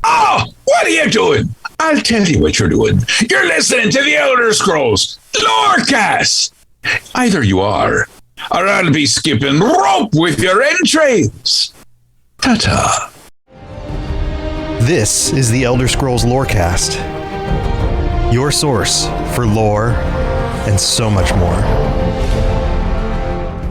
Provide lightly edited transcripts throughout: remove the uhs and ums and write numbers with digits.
Oh, what are you doing? I'll tell you what you're doing. You're listening to the Elder Scrolls Lorecast. Either you are, or I'll be skipping rope with your entrails. Ta-ta. This is the Elder Scrolls Lorecast, your source for lore and so much more.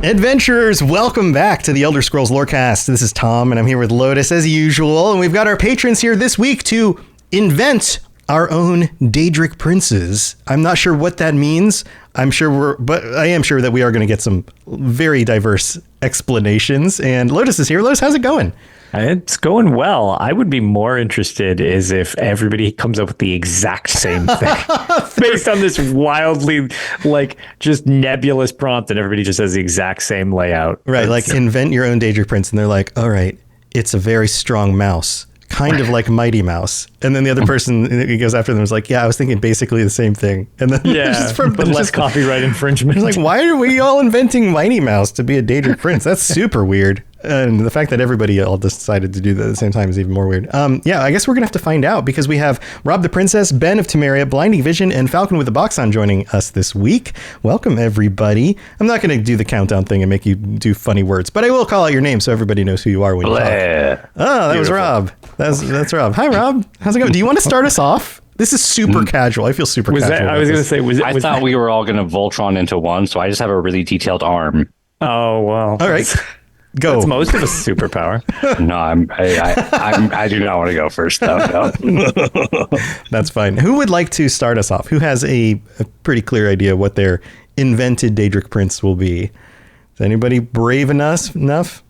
Adventurers, welcome back to the Elder Scrolls Lorecast. This is Tom, and I'm here with Lotus as usual, and we've got our patrons here this week to invent our own Daedric Princes. I'm not sure what that means. I am sure that we are going to get some very diverse explanations, and Lotus is here. Lotus, how's it going? It's going well. I would be more interested is if everybody comes up with the exact same thing based on this wildly, just nebulous prompt, and everybody just has the exact same layout. Right, invent your own Daedric Prince, and they're like, all right, it's a very strong mouse, kind of like Mighty Mouse. And then the other person who goes after them is like, yeah, I was thinking basically the same thing. And then but less copyright infringement. It's like, why are we all inventing Mighty Mouse to be a Daedric Prince? That's super weird. And the fact that everybody all decided to do that at the same time is even more weird. I guess we're going to have to find out because we have Rob the Princess, Ben of Temeria, Blinding Vision, and Falcon with a Box on joining us this week. Welcome, everybody. I'm not going to do the countdown thing and make you do funny words, but I will call out your name so everybody knows who you are when you talk. Oh, that was Rob. That's Rob. Hi, Rob. How's it going? Do you want to start us off? This is super casual. I feel super casual. I was going to say, I thought we were all going to Voltron into one, so I just have a really detailed arm. Oh, well. All right. Go. That's most of a superpower. No, I do not want to go first, though. No. That's fine. Who would like to start us off? Who has a pretty clear idea what their invented Daedric Prince will be? Is anybody brave enough?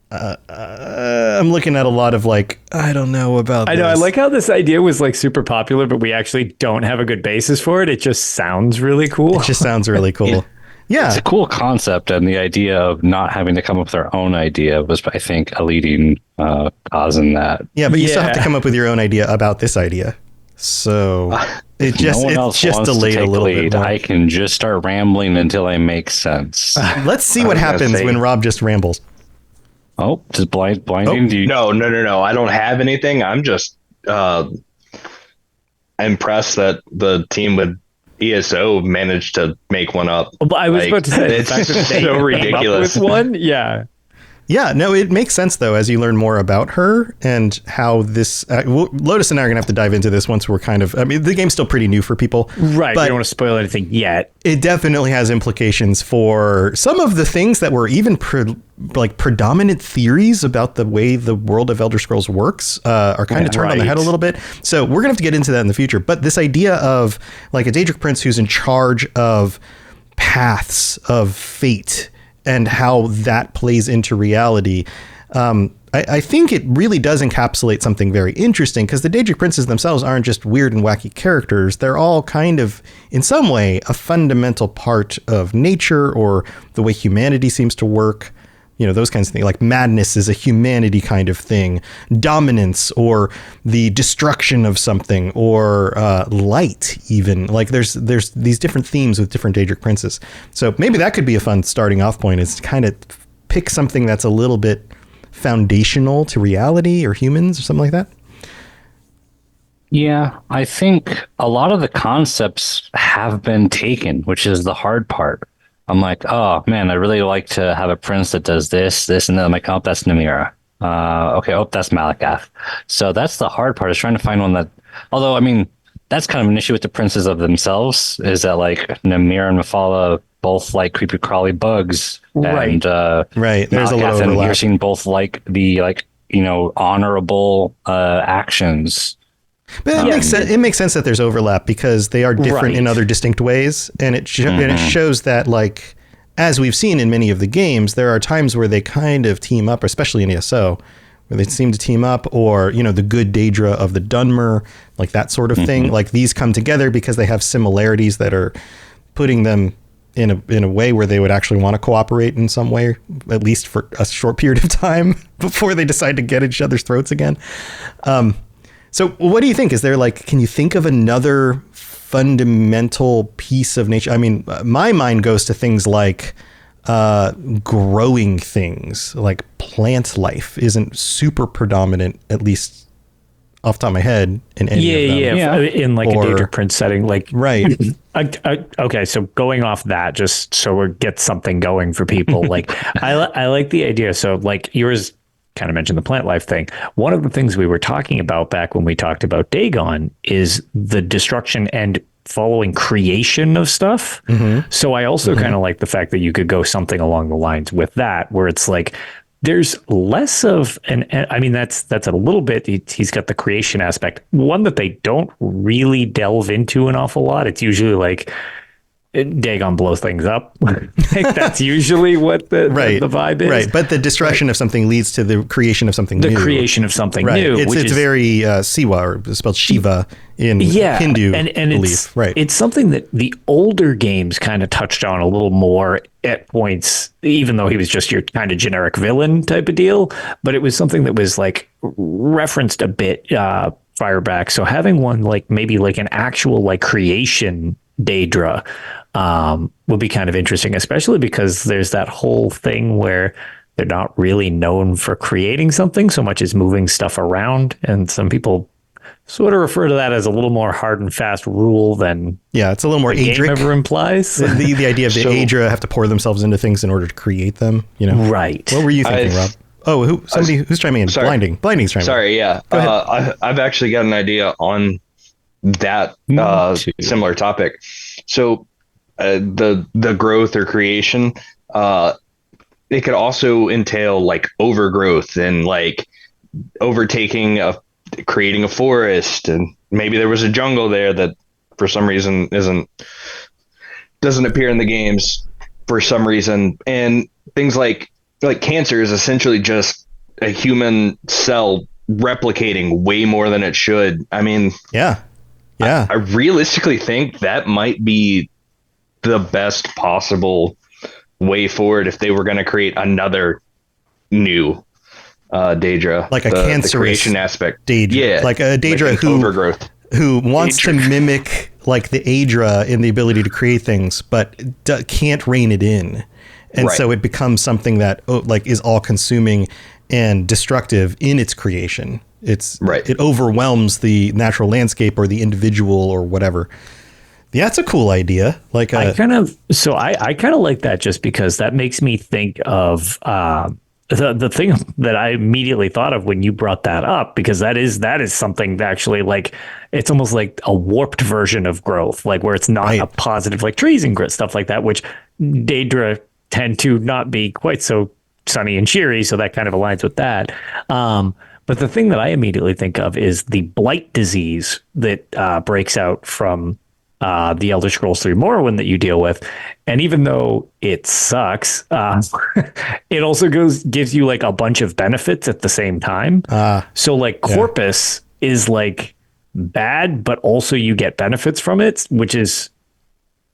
I'm looking at a lot of I don't know about this. I know. I like how this idea was super popular, but we actually don't have a good basis for it. It just sounds really cool. It just sounds really cool. Yeah. It's a cool concept, and the idea of not having to come up with our own idea was, I think, a leading cause in that. Yeah, but you still have to come up with your own idea about this idea. So it's just delayed a little bit more. I can just start rambling until I make sense. Let's see what happens when Rob just rambles. Oh, just blinding? Oh. No. I don't have anything. I'm just impressed that the team would ESO managed to make one up. Well, I was about to say, it's so ridiculous. With one, yeah. Yeah, no, it makes sense, though, as you learn more about her and how this... Lotus and I are going to have to dive into this once we're the game's still pretty new for people. Right, but we don't want to spoil anything yet. It definitely has implications for some of the things that were even predominant theories about the way the world of Elder Scrolls works are kind of turned on the head a little bit. So we're going to have to get into that in the future. But this idea of a Daedric Prince who's in charge of paths of fate and how that plays into reality. I think it really does encapsulate something very interesting because the Daedric Princes themselves aren't just weird and wacky characters. They're all kind of, in some way, a fundamental part of nature or the way humanity seems to work. Those kinds of things. Like madness is a humanity kind of thing. Dominance or the destruction of something or light even. There's these different themes with different Daedric Princes. So maybe that could be a fun starting off point is to kind of pick something that's a little bit foundational to reality or humans or something like that. Yeah, I think a lot of the concepts have been taken, which is the hard part. I'm like, oh man, I really like to have a prince that does this, and then I'm like, oh, that's Namira. That's Malakath. So that's the hard part is trying to find one that, although, that's kind of an issue with the princes of themselves, is that Namira and Mephala both like creepy crawly bugs. Right. And, right. There's Malakath a little and overlap. Hircine both like the, honorable actions. But it makes sense that there's overlap because they are different in other distinct ways. And it shows that, as we've seen in many of the games, there are times where they kind of team up, especially in ESO, where they seem to team up or, the good Daedra of the Dunmer, that sort of thing. These come together because they have similarities that are putting them in a way where they would actually want to cooperate in some way, at least for a short period of time before they decide to get each other's throats again. So what do you think? Is there can you think of another fundamental piece of nature? My mind goes to things like growing things, like plant life isn't super predominant, at least off the top of my head in any of them. Yeah. In like a Daedric Prince setting, like right. Okay, so going off that, just so we get something going for people, like I like the idea. So like yours kind of mentioned the plant life thing. One of the things we were talking about back when we talked about Dagon is the destruction and following creation of stuff. So I also kind of like the fact that you could go something along the lines with that, where it's like there's less of I mean that's a little bit. He's got the creation aspect, one that they don't really delve into an awful lot. It's usually like Dagon blows things up. Like that's usually what the vibe is. Right, but the destruction of something leads to the creation of something new. The creation of something new. It's very Siwa, or spelled Shiva in Hindu belief. It's something that the older games kind of touched on a little more at points, even though he was just your kind of generic villain type of deal. But it was something that was like referenced a bit Fireback. So having one like maybe like an actual like creation Daedra would be kind of interesting, especially because there's that whole thing where they're not really known for creating something so much as moving stuff around. And some people sort of refer to that as a little more hard and fast rule than it's a little more the game ever implies. The idea of the Aedra have to pour themselves into things in order to create them, you know? Right. What were you thinking, Rob? Oh, who's chiming in? Sorry. Blinding's chiming in. Sorry, yeah. I've actually got an idea on that similar topic. So the growth or creation, it could also entail like overgrowth and like overtaking creating a forest, and maybe there was a jungle there that for some reason doesn't appear in the games for some reason. And things like cancer is essentially just a human cell replicating way more than it should. I mean, I realistically think that might be the best possible way forward if they were going to create another new Daedra, like a cancerous the creation aspect. Daedra, like a Daedra who wants to mimic like the Aedra in the ability to create things, but can't rein it in, and so it becomes something that is all consuming and destructive in its creation. It overwhelms the natural landscape or the individual or whatever. Yeah, it's a cool idea. Like I kind of like that, just because that makes me think of the thing that I immediately thought of when you brought that up, because that is something that actually, like, it's almost like a warped version of growth, like where it's not a positive, like trees and grit stuff like that, which Daedra tend to not be quite so sunny and cheery, so that kind of aligns with that. But the thing that I immediately think of is the blight disease that breaks out from the Elder Scrolls 3 Morrowind that you deal with. And even though it sucks, it also gives you like a bunch of benefits at the same time. So like Corpus is like bad, but also you get benefits from it, which is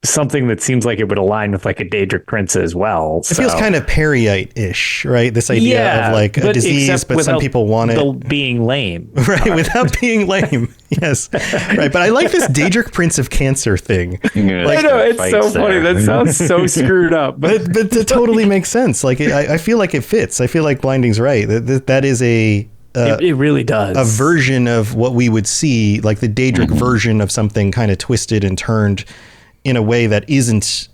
something that seems like it would align with like a Daedric Prince as well. It feels kind of Peryite-ish, right? This idea of like a disease, but some people want it being lame. Right, without being lame. Yes. Right, but I like this Daedric Prince of Cancer thing. Like, I know, it's so funny. That sounds so screwed up. But it totally makes sense. Like I feel like it fits. I feel like Blinding's right. That is it really does. A version of what we would see, like the Daedric version of something kind of twisted and turned in a way that it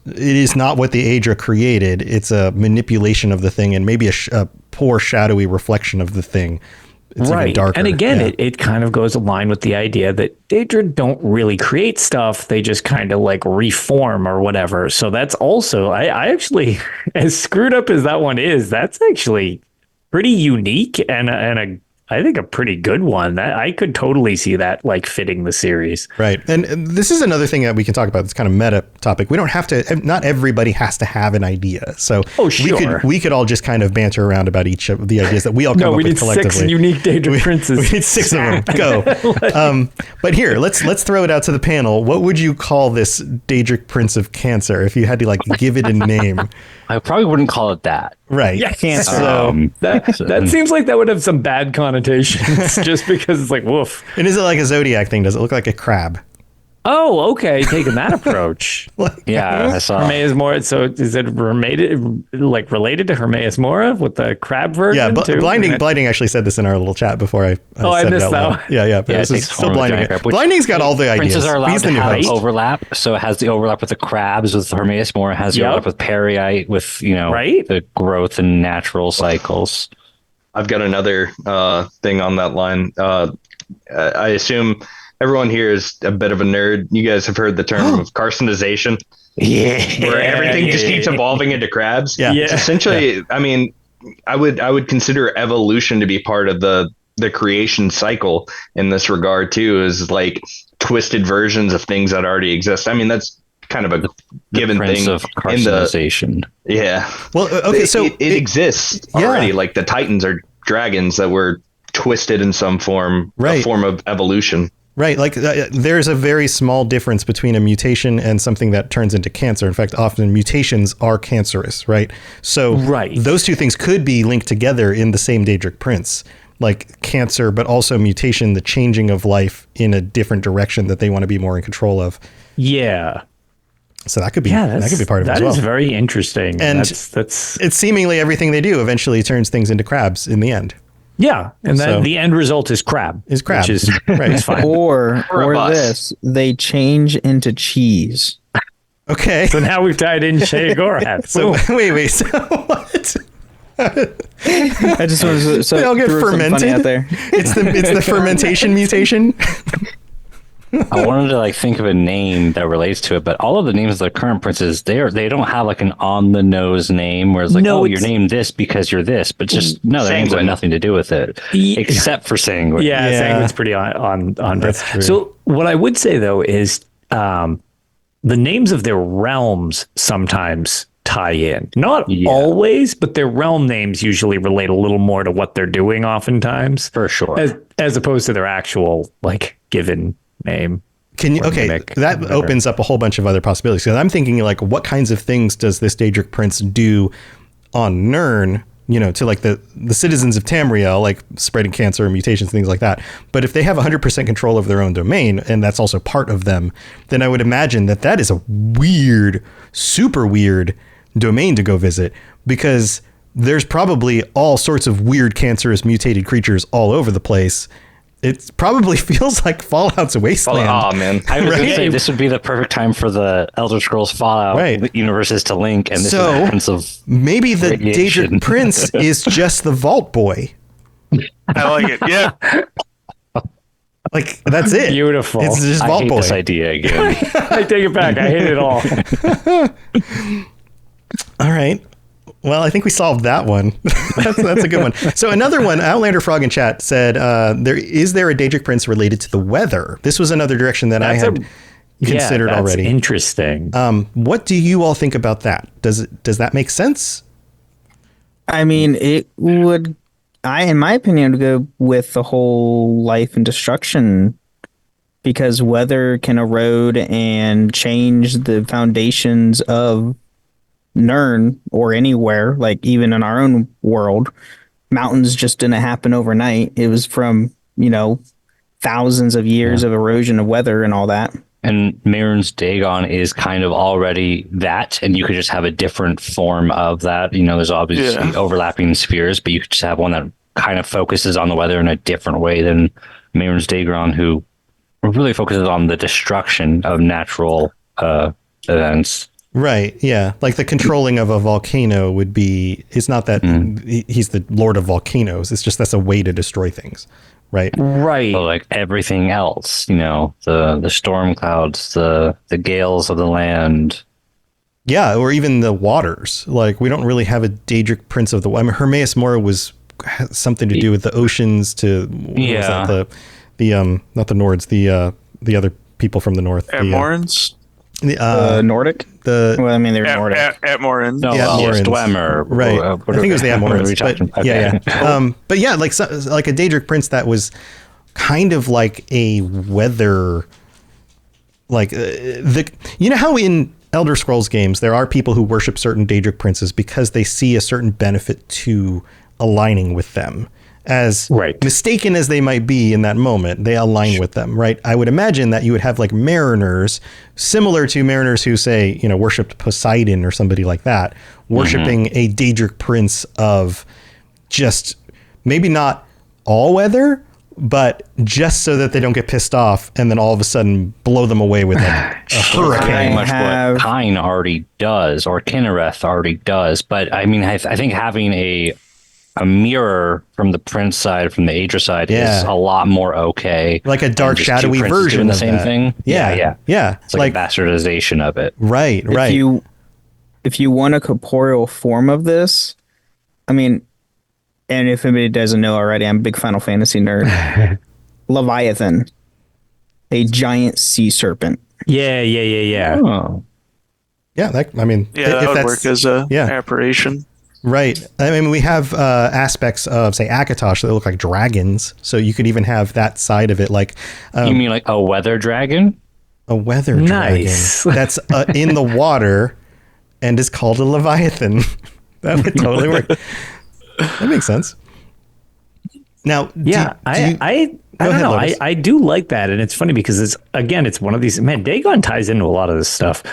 is not what the Aedra created. It's a manipulation of the thing, and maybe a poor shadowy reflection of the thing. It's even darker. And again, it kind of goes along with the idea that Daedra don't really create stuff. They just kind of like reform or whatever. So that's also, I actually, as screwed up as that one is, that's actually pretty unique and I think a pretty good one. That I could totally see that like fitting the series. Right. And this is another thing that we can talk about. This kind of meta topic. We don't have to, not everybody has to have an idea. So we could all just kind of banter around about each of the ideas that we all come up with collectively. We need 6 unique Daedric Princes. We need 6 of them. Go. But here, let's throw it out to the panel. What would you call this Daedric Prince of Cancer if you had to like give it a name? I probably wouldn't call it that. Right. Yeah, Cancer. So that seems like that would have some bad connotations just because it's like, woof. And is it like a zodiac thing? Does it look like a crab? Oh, okay, taking that approach. Yeah, I saw. Hermaeus Mora. So is it related to Hermaeus Mora with the crab version? Yeah, too? Blinding actually said this in our little chat before I I said missed it out loud. that. Yeah, but this is still Blinding. Blinding's got all the ideas. Princes are allowed He's to the new have host. overlap, so it has the overlap with the crabs. With Hermaeus Mora has the overlap with Periite, with the growth and natural cycles. I've got another thing on that line. I assume everyone here is a bit of a nerd. You guys have heard the term of carcinization. Where everything just keeps evolving into crabs. It's essentially, I mean, I would consider evolution to be part of the creation cycle in this regard too, is like twisted versions of things that already exist. I mean, that's kind of a given thing of carcinization. Well, okay, so it exists already. Like the Titans are dragons that were twisted in some form, a form of evolution. Right. Like there's a very small difference between a mutation and something that turns into cancer. In fact, often mutations are cancerous. Right. So those two things could be linked together in the same Daedric Prince, like cancer, but also mutation, the changing of life in a different direction that they want to be more in control of. Yeah. So that could be part of it as well. That is very interesting. And that's it's seemingly everything they do eventually turns things into crabs in the end. Yeah, and then the end result is crab. Which is fine. Or this, they change into cheese. Okay. So now we've tied in Shea Gorath. So wait. So what? I just wanted to they all get fermented out there. It's the fermentation mutation. I wanted to think of a name that relates to it, but all of the names of the current princes, they don't have like an on the nose name where it's like, you're named this because you're this, but just their names have nothing to do with it, except for Sanguine. Yeah, Sanguine's pretty on. That's true. So what I would say though is the names of their realms sometimes tie in. Not always, but their realm names usually relate a little more to what they're doing oftentimes. For sure. As opposed to their actual given name. That opens up a whole bunch of other possibilities. Because I'm thinking what kinds of things does this Daedric Prince do on Nirn, to the citizens of Tamriel, spreading cancer and mutations, things like that. But if they have 100% control of their own domain, and that's also part of them, then I would imagine that is a weird, super weird domain to go visit, because there's probably all sorts of weird cancerous mutated creatures all over the place. It probably feels like Fallout's a wasteland. Oh man! I was going to say this would be the perfect time for the Elder Scrolls Fallout universes to link, and this is the Prince of maybe the Daedric Prince is just the Vault Boy. I like it. Yeah, that's it. Beautiful. It's just Vault Boy. This idea again. I take it back. I hate it all. All right. Well, I think we solved that one. that's a good one. So another one, Outlander Frog in chat said, is there a Daedric Prince related to the weather? This was another direction that I had considered already. Interesting. What do you all think about that? Does that make sense? I mean, it would, in my opinion, would go with the whole life and destruction, because weather can erode and change the foundations of Nirn or anywhere, even in our own world. Mountains just didn't happen overnight. It was from thousands of years of erosion of weather and all that. And Mehrunes Dagon is kind of already that, and you could just have a different form of that. There's obviously overlapping spheres, but you could just have one that kind of focuses on the weather in a different way than Mehrunes Dagon, who really focuses on the destruction of natural events. Right. Yeah. Like the controlling of a volcano would be, it's not that he's the Lord of Volcanoes. It's just that's a way to destroy things. Right. Right. So everything else, the storm clouds, the gales of the land. Yeah. Or even the waters. We don't really have a Daedric Prince of the, Hermaeus Mora has something to do with the oceans to, not the Nords, the other people from the north. Atmorans? Nordic? They're Nordic. Atmorans. No, Dwemer. Right. I think it was the Atmorans. But yeah, like a Daedric Prince that was kind of like a weather, how in Elder Scrolls games there are people who worship certain Daedric Princes because they see a certain benefit to aligning with them. as Right. mistaken as they might be in that moment, they align with them, right? I would imagine that you would have like mariners, similar to mariners who say, worshipped Poseidon or somebody like that, worshiping a Daedric Prince of just maybe not all weather, but just so that they don't get pissed off and then all of a sudden blow them away with a hurricane. Pretty much what Kine already does, or Kinnereth already does. But I mean, I think having a mirror from the Prince side, from the Aedra side, is a lot more okay. Like a dark, shadowy version doing the of same that. thing. Yeah. It's like a bastardization of it. Right. If you want a corporeal form of this, I mean, and if anybody doesn't know already, I'm a big Final Fantasy nerd. Leviathan, a giant sea serpent. Yeah. Oh. Yeah. That would work as a apparition. Right. I mean, we have aspects of, say, Akatosh that look like dragons. So you could even have that side of it. Like, you mean like a weather dragon? A weather dragon that's in the water and is called a Leviathan. That would totally work. That makes sense. Now, I don't know. I do like that, and it's funny because it's one of these. Man, Dagon ties into a lot of this stuff.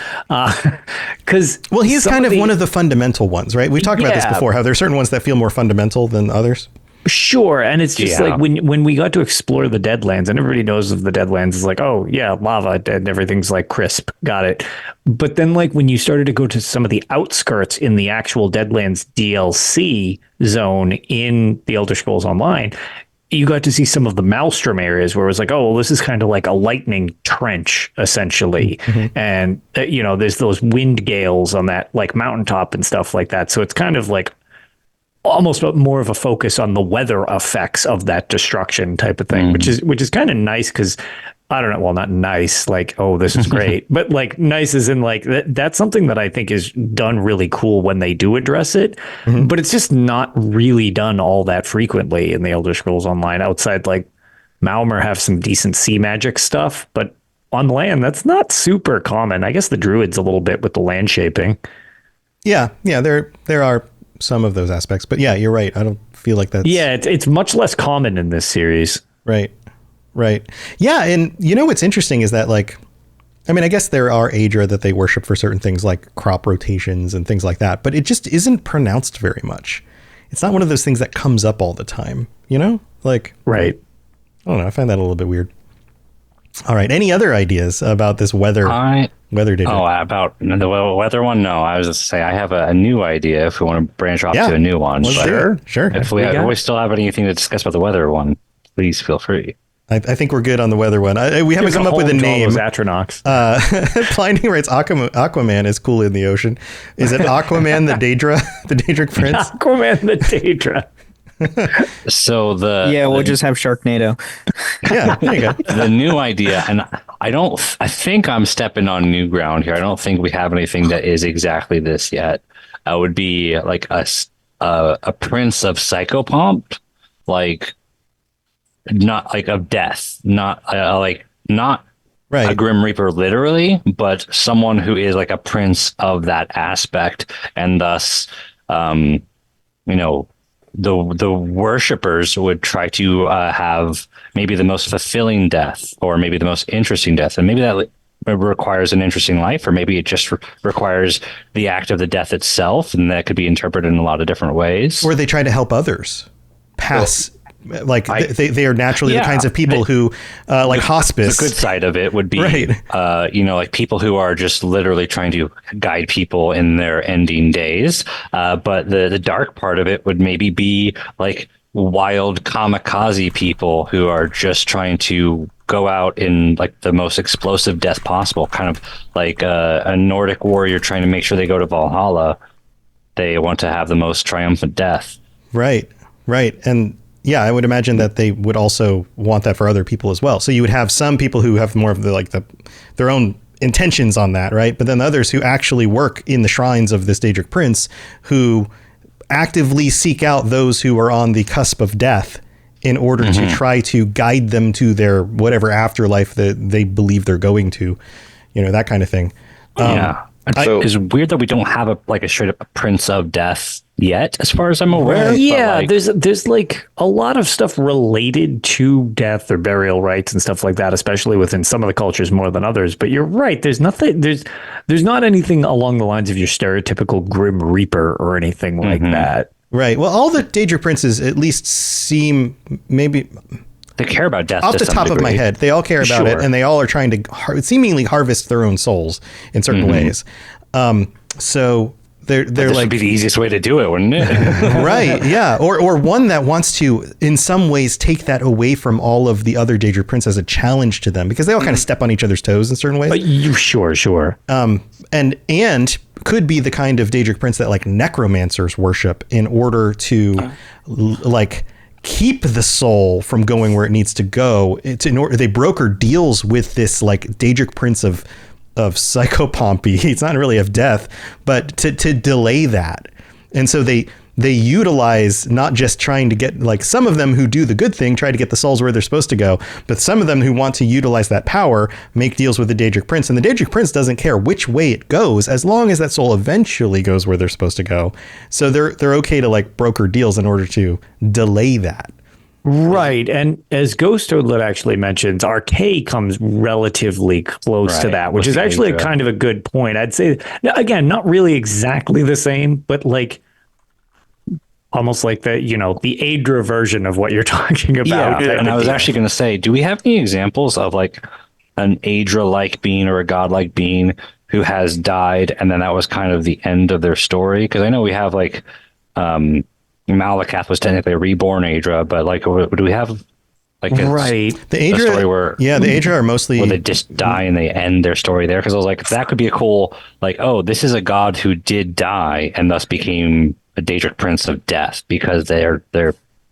Because he's kind of one of the fundamental ones, right? We've talked about this before. How there's certain ones that feel more fundamental than others. Sure, and it's just like when we got to explore the Deadlands, and everybody knows of the Deadlands, it's like, oh yeah, lava, and everything's like crisp, got it. But then like when you started to go to some of the outskirts in the actual Deadlands DLC zone in the Elder Scrolls Online, you got to see some of the Maelstrom areas where it was like, oh, well, this is kind of like a lightning trench, essentially. And, there's those wind gales on that like mountaintop and stuff like that. So it's kind of like almost more of a focus on the weather effects of that destruction type of thing, which is kind of nice because I don't know. Well, not nice, like, oh, this is great, but like nice as in like that's something that I think is done really cool when they do address it, but it's just not really done all that frequently in the Elder Scrolls Online outside like Malmur have some decent sea magic stuff, but on land, that's not super common. I guess the Druids a little bit with the land shaping. Yeah. There are some of those aspects, but yeah, you're right. I don't feel like that's... Yeah, it's much less common in this series. Right. Yeah, and what's interesting is that like, I mean, I guess there are Aedra that they worship for certain things like crop rotations and things like that, but it just isn't pronounced very much. It's not one of those things that comes up all the time, Like... Right. I don't know, I find that a little bit weird. All right, any other ideas about this weather data? Oh, about the weather one? No, I was just say I have a new idea if we want to branch off to a new one. Sure. If we still have anything to discuss about the weather one, please feel free. I think we're good on the weather one. We haven't come up with a name. Atronox. Pliny writes Aquaman is cool in the ocean. Is it Aquaman the Daedric Prince? Aquaman the Daedra. So we'll just have Sharknado. Yeah, there you go. The new idea, and I think I'm stepping on new ground here. I don't think we have anything that is exactly this yet. Would be like a prince of psychopomp, like not like of death, not not right. a Grim Reaper literally, but someone who is like a prince of that aspect, and thus, the worshippers would try to have maybe the most fulfilling death, or maybe the most interesting death, and maybe that requires an interesting life, or maybe it just requires the act of the death itself, and that could be interpreted in a lot of different ways. Or they try to help others pass. They are naturally the kinds of people who like hospice. The good side of it would be, right. Like people who are just literally trying to guide people in their ending days. But the dark part of it would maybe be like wild kamikaze people who are just trying to go out in like the most explosive death possible, kind of like a Nordic warrior trying to make sure they go to Valhalla. They want to have the most triumphant death. Right. And yeah, I would imagine that they would also want that for other people as well. So you would have some people who have more of their own intentions on that, right? But then others who actually work in the shrines of this Daedric Prince, who actively seek out those who are on the cusp of death in order to try to guide them to their whatever afterlife that they believe they're going to, that kind of thing. It's weird that we don't have a straight up Prince of Death yet, as far as I'm aware. Yeah, there's like a lot of stuff related to death or burial rites and stuff like that, especially within some of the cultures more than others. But you're right. There's not anything along the lines of your stereotypical Grim Reaper or anything like that. Right. Well, all the Daedric princes at least seem maybe. They care about death. Off the top of my head, they all care about it, and they all are trying to seemingly harvest their own souls in certain ways. So they're this like would be the easiest way to do it, wouldn't it? Right? Yeah. Or one that wants to, in some ways, take that away from all of the other Daedric Prince as a challenge to them, because they all kind of step on each other's toes in certain ways. Sure. And could be the kind of Daedric Prince that like necromancers worship in order to like keep the soul from going where it needs to go. They broker deals with this like Daedric Prince of psychopompy. It's not really of death, but to delay that. And so they utilize not just trying to get, like, some of them who do the good thing try to get the souls where they're supposed to go, but some of them who want to utilize that power make deals with the Daedric Prince, and the Daedric Prince doesn't care which way it goes as long as that soul eventually goes where they're supposed to go. So they're okay to like broker deals in order to delay that. Right. And as Ghost Toadlet actually mentions, Arcade comes relatively close to that, which is actually a kind of a good point. I'd say, again, not really exactly the same, but like almost like the Aedra version of what you're talking about. Yeah. And I was actually going to say, do we have any examples of like an Aedra-like being or a godlike being who has died and then that was kind of the end of their story? Because I know we have like Malakath was technically a reborn Aedra, but like, do we have like the Aedra story where the Aedra are mostly where they just die and they end their story there? Because I was like, that could be a cool, like, oh, this is a god who did die and thus became a Daedric Prince of Death because their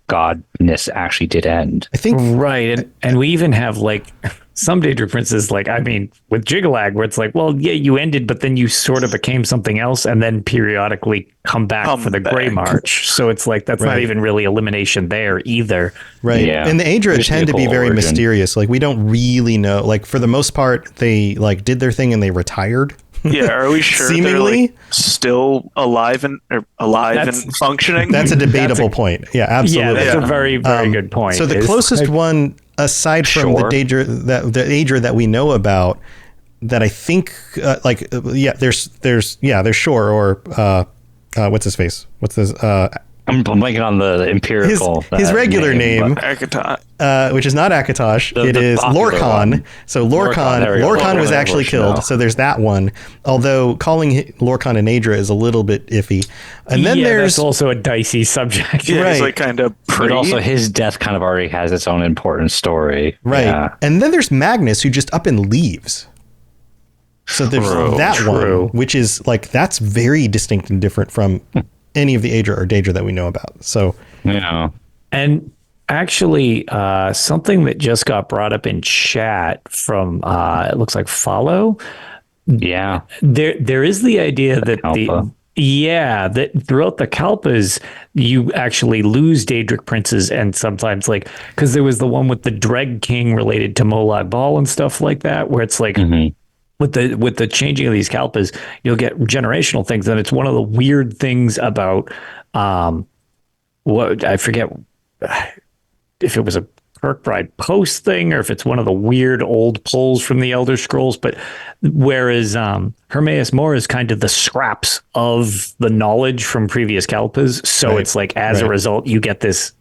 godness actually did end. I think and we even have like some Daedric Princes, like, I mean, with Jigalag, where it's like, well, yeah, you ended, but then you sort of became something else and then periodically come back for the Grey March. So it's like, that's not even really elimination there either. Right. Yeah. And the Aedra tend to be very mysterious. Like, we don't really know. Like, for the most part, they like did their thing and they retired. Yeah, are we sure seemingly they're like still alive and functioning? That's a debatable point. Yeah, absolutely. Yeah, that's a very, very good point. So the closest one, aside from the Aedra that we know about, that I think, there's Shore, or what's his face? What's this? I'm blanking on the empirical. His regular name, which is not Akatosh. It is Lorkhan. One. So Lorkhan was actually killed. So there's that one. Although calling Lorkhan an Aedra is a little bit iffy. And then there's that's also a dicey subject. Yeah, it's like kind of But also his death kind of already has its own important story. Right. Yeah. And then there's Magnus, who just up and leaves. So there's one, which is like, that's very distinct and different from any of the Aedra or Daedra that we know about. So, yeah. And actually, something that just got brought up in chat from, it looks like Follow. Yeah. There is the idea that that throughout the Kalpas, you actually lose Daedric Princes, and sometimes like, because there was the one with the Dreg King related to Molag Bal and stuff like that, where it's like, with the changing of these Kalpas, you'll get generational things. And it's one of the weird things about what I forget if it was a Kirkbride Post thing or if it's one of the weird old pulls from the Elder Scrolls. But whereas Hermaeus Mor is kind of the scraps of the knowledge from previous Kalpas. So it's like, as a result, you get this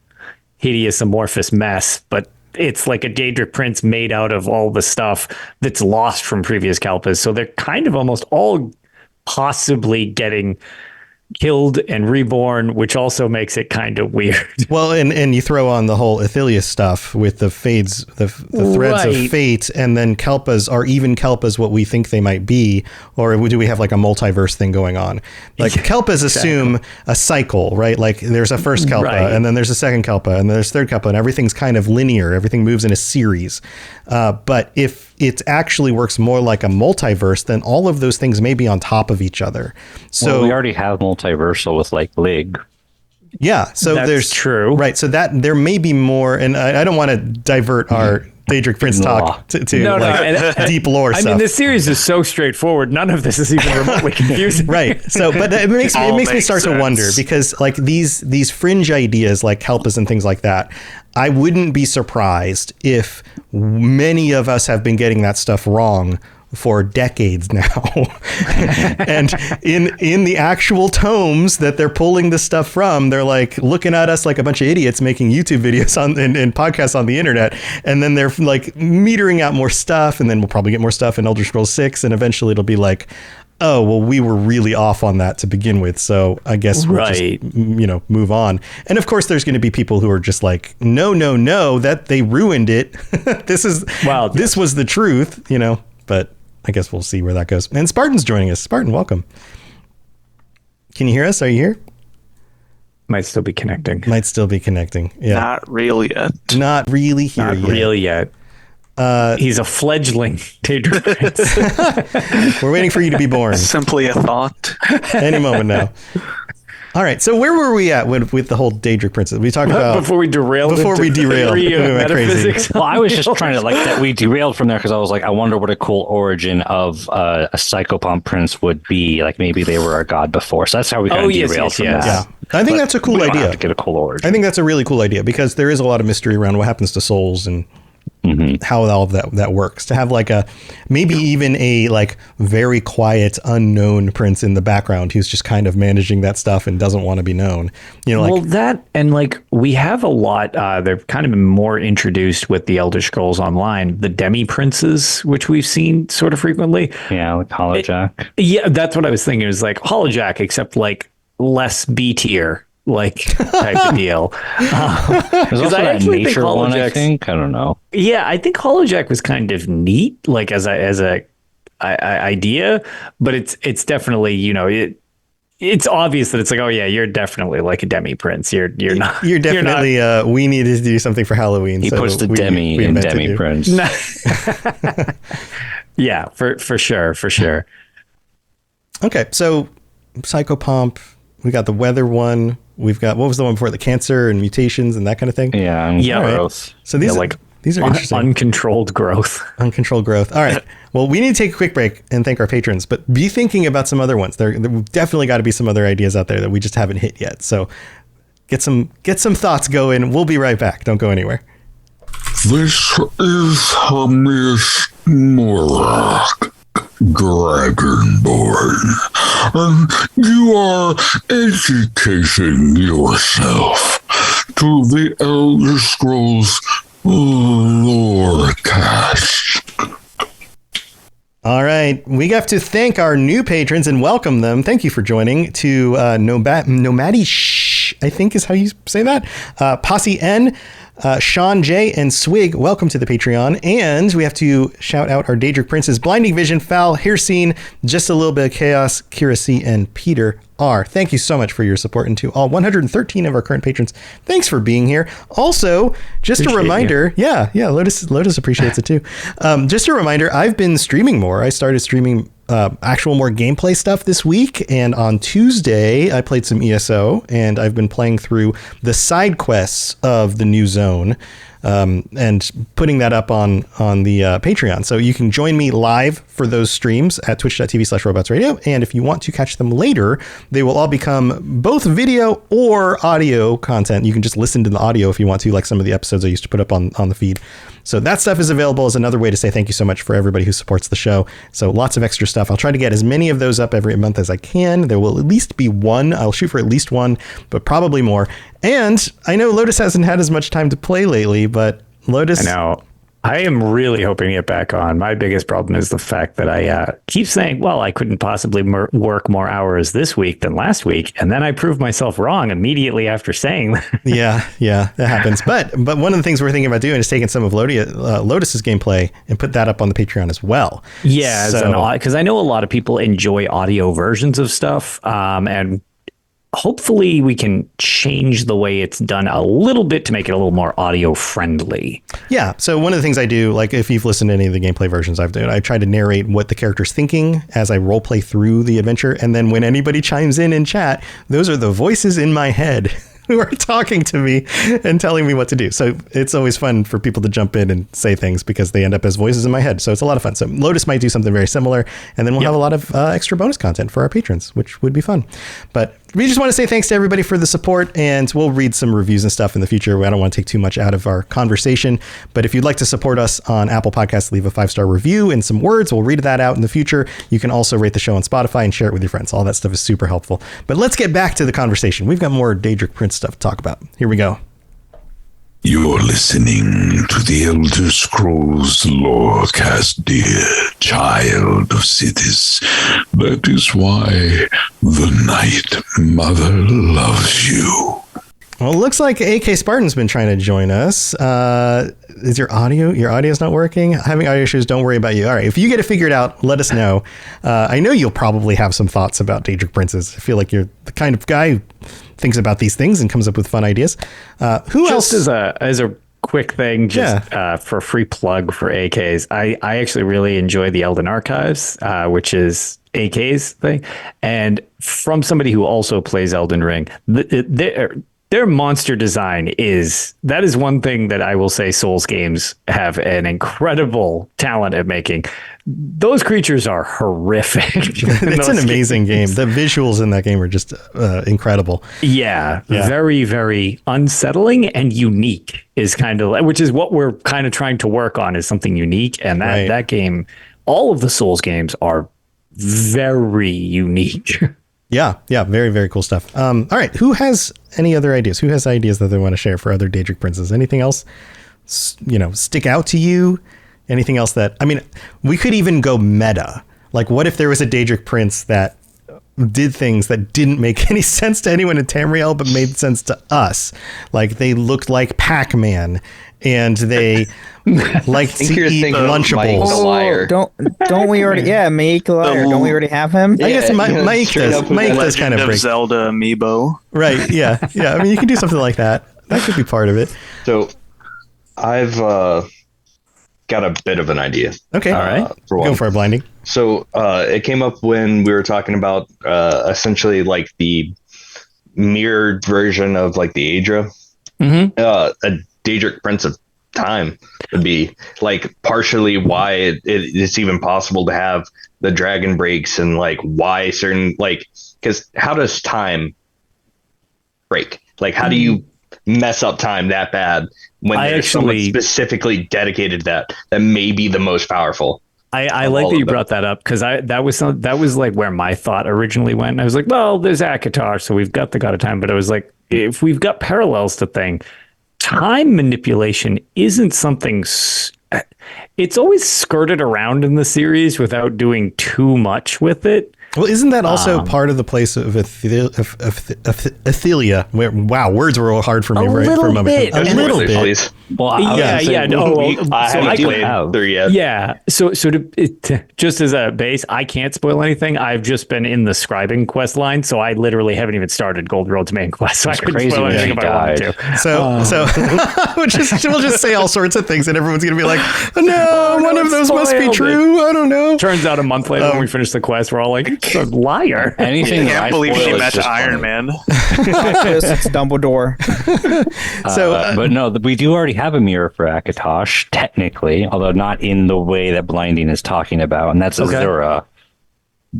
hideous amorphous mess. But it's like a Daedric Prince made out of all the stuff that's lost from previous Kalpas. So they're kind of almost all possibly getting killed and reborn, which also makes it kind of weird. Well, and you throw on the whole Athelia stuff with the fades, the threads of fate, and then Kalpas, are even Kalpas what we think they might be, or do we have like a multiverse thing going on? Like Kalpas assume a cycle, right? Like there's a first Kalpa, and then there's a second Kalpa, and there's third Kalpa, and everything's kind of linear. Everything moves in a series. But if it actually works more like a multiverse, then all of those things may be on top of each other. So we already have multiversal with like Lig. Yeah, so that's there's true, right? So that there may be more, and I don't want to divert our Daedric Prince talk to deep lore stuff. I mean, this series is so straightforward. None of this is even remotely confusing. Right. So, but it makes me start to wonder, because like these fringe ideas like Kelpas and things like that, I wouldn't be surprised if many of us have been getting that stuff wrong for decades now. And in the actual tomes that they're pulling this stuff from, they're like looking at us like a bunch of idiots making YouTube videos and podcasts on the internet. And then they're like metering out more stuff. And then we'll probably get more stuff in Elder Scrolls 6. And eventually it'll be like, oh, well, we were really off on that to begin with. So I guess we'll just, move on. And of course, there's going to be people who are just like, no, that they ruined it. This was the truth, but I guess we'll see where that goes. And Spartan's joining us. Spartan, welcome. Can you hear us? Are you here? Might still be connecting. Yeah. Not really yet. Not really here Not yet. really yet. He's a fledgling Daedric Prince. We're waiting for you to be born. Simply a thought. Any moment now. All right. So where were we at with the whole Daedric Prince? We talked about before we derailed. We went metaphysics. Well, I was just trying to that we derailed from there because I was like, I wonder what a cool origin of a psychopomp prince would be. Like maybe they were a god before. So that's how we kind of derailed from that. Yeah, I think that's a cool idea. Have to get a cool origin. I think that's a really cool idea, because there is a lot of mystery around what happens to souls and how all of that works. To have like maybe even a like very quiet, unknown prince in the background who's just kind of managing that stuff and doesn't want to be known. Well, that, and like we have a lot. They're kind of been more introduced with the Elder Scrolls Online, the demi princes, which we've seen sort of frequently. Yeah, like Holojack. Yeah, that's what I was thinking. It was like Holojack, except like less B tier. Like type of deal. There's also that nature one, I think. I don't know. Yeah, I think Holojack was kind of neat, like as a idea, but it's definitely it's obvious that it's like, oh yeah, you're definitely like a demi prince. You're not. You're definitely. We needed to do something for Halloween. He puts the demi in demi prince. Yeah, for sure. Okay, so Psychopomp. We got the weather one. We've got, what was the one before, the cancer and mutations and that kind of thing? Yeah. Growth. So these are interesting. Uncontrolled growth. Uncontrolled growth. All right. Well, we need to take a quick break and thank our patrons, but be thinking about some other ones. There definitely got to be some other ideas out there that we just haven't hit yet. So get some thoughts going. We'll be right back. Don't go anywhere. This is Miss Morak, Dragonborn, and you are educating yourself to the Elder Scrolls Lorecast. All right, we have to thank our new patrons and welcome them. Thank you for joining to Nomadish, I think is how you say that. Posse N, Sean J, and Swig, welcome to the Patreon. And we have to shout out our Daedric Princes, Blinding Vision, Foul, Hircine, Just a Little Bit of Chaos, Kira C, and Peter R. Thank you so much for your support, and to all 113 of our current patrons, thanks for being here. Also, just a reminder, Lotus appreciates it too. Just a reminder, I've been streaming more. I started streaming actual more gameplay stuff this week, and on Tuesday I played some ESO, and I've been playing through the side quests of the new zone, and putting that up on the Patreon. So you can join me live for those streams at twitch.tv/robotsradio. And if you want to catch them later, they will all become both video or audio content. You can just listen to the audio if you want to, like some of the episodes I used to put up on the feed. So that stuff is available as another way to say thank you so much for everybody who supports the show. So lots of extra stuff. I'll try to get as many of those up every month as I can. There will at least be one. I'll shoot for at least one, but probably more. And I know Lotus hasn't had as much time to play lately, but Lotus... I know. I am really hoping to get back on. My biggest problem is the fact that I keep saying, well, I couldn't possibly work more hours this week than last week. And then I proved myself wrong immediately after saying that. Yeah, that happens. But one of the things we're thinking about doing is taking some of Lotus's gameplay and put that up on the Patreon as well. Yeah, because I know a lot of people enjoy audio versions of stuff. And hopefully we can change the way it's done a little bit to make it a little more audio friendly. Yeah. So one of the things I do, like if you've listened to any of the gameplay versions I've done, I try to narrate what the character's thinking as I role play through the adventure. And then when anybody chimes in chat, those are the voices in my head who are talking to me and telling me what to do. So it's always fun for people to jump in and say things because they end up as voices in my head. So it's a lot of fun. So Lotus might do something very similar, and then we'll have a lot of extra bonus content for our patrons, which would be fun. But we just want to say thanks to everybody for the support, and we'll read some reviews and stuff in the future. I don't want to take too much out of our conversation, but if you'd like to support us on Apple Podcasts, leave a 5-star review and some words. We'll read that out in the future. You can also rate the show on Spotify and share it with your friends. All that stuff is super helpful. But let's get back to the conversation. We've got more Daedric Prince stuff to talk about. Here we go. You're listening to the Elder Scrolls Lorecast, dear child of cities. That is why the Night Mother loves you. Well, it looks like AK Spartan's been trying to join us. Is your audio's not working? Having audio issues, don't worry about you. All right, if you get it figured out, let us know. I know you'll probably have some thoughts about Daedric Princes. I feel like you're the kind of guy who thinks about these things and comes up with fun ideas. Who else? Just as a quick thing, for a free plug for AKs, I actually really enjoy the Elden Archives, which is AK's thing. And from somebody who also plays Elden Ring, their monster design is one thing that I will say Souls games have an incredible talent at making. Those creatures are horrific. It's an amazing game. The visuals in that game are just incredible. Yeah, very, very unsettling and unique is which is what we're kind of trying to work on, is something unique. And that game, all of the Souls games are very unique. Yeah, very, very cool stuff. All right, who has any other ideas? Who has ideas that they want to share for other Daedric Princes? Anything else, stick out to you? Anything else we could even go meta. Like, what if there was a Daedric Prince that did things that didn't make any sense to anyone in Tamriel, but made sense to us? Like, they looked like Pac-Man, and they liked to eat Lunchables. Oh, don't we already? Yeah, Mike the Liar. Don't we already have him? I guess Mike does. Mike does kind of break Zelda amiibo. Right? Yeah. I mean, you can do something like that. That could be part of it. So, I've got a bit of an idea. Okay. All right. Go for it, Blinding. So, it came up when we were talking about essentially like the mirrored version of like the Aedra. Mm-hmm. A Daedric Prince of Time would be like partially why it's even possible to have the dragon breaks, and like why certain, like, because how does time break? Like, how do you mess up time that bad when there's someone specifically dedicated to that may be the most powerful? I like that you brought that up, because that was like where my thought originally went. I was like, well, there's Akatosh, so we've got the God of Time, but I was like, if we've got parallels to thing, time manipulation isn't something. It's always skirted around in the series without doing too much with it. Well, isn't that also part of the place of Athelia? Where, wow, words were hard for me for a moment. A little bit. Please. Well, I haven't played there yet. Yeah. So just as a base, I can't spoil anything. I've just been in the scribing quest line, so I literally haven't even started Gold Road's main quest. So I couldn't spoil anything if I wanted to. So we'll just say all sorts of things, and everyone's gonna be like, "No, one of those must be true." I don't know. Turns out a month later, when we finish the quest, we're all like, "It's a liar." Anything. I can't believe she met Iron Man. It's Dumbledore. But no, we do already have a mirror for Akatosh, technically, although not in the way that Blinding is talking about, and that's Azura,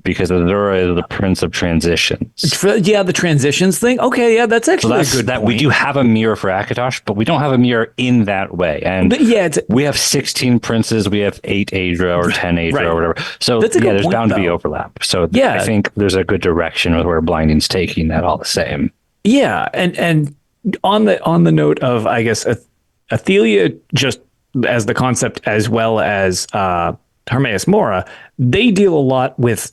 because Azura is the Prince of Transitions. The transitions thing. Okay, yeah, that's actually a good point. We do have a mirror for Akatosh, but we don't have a mirror in that way. And we have 16 princes, we have 8 Aedra or 10 Aedra or whatever. So there's bound to be overlap. So I think there's a good direction with where Blinding's taking that all the same. Yeah, and on the note of, I guess, Athelia, just as the concept, as well as Hermaeus Mora, they deal a lot with,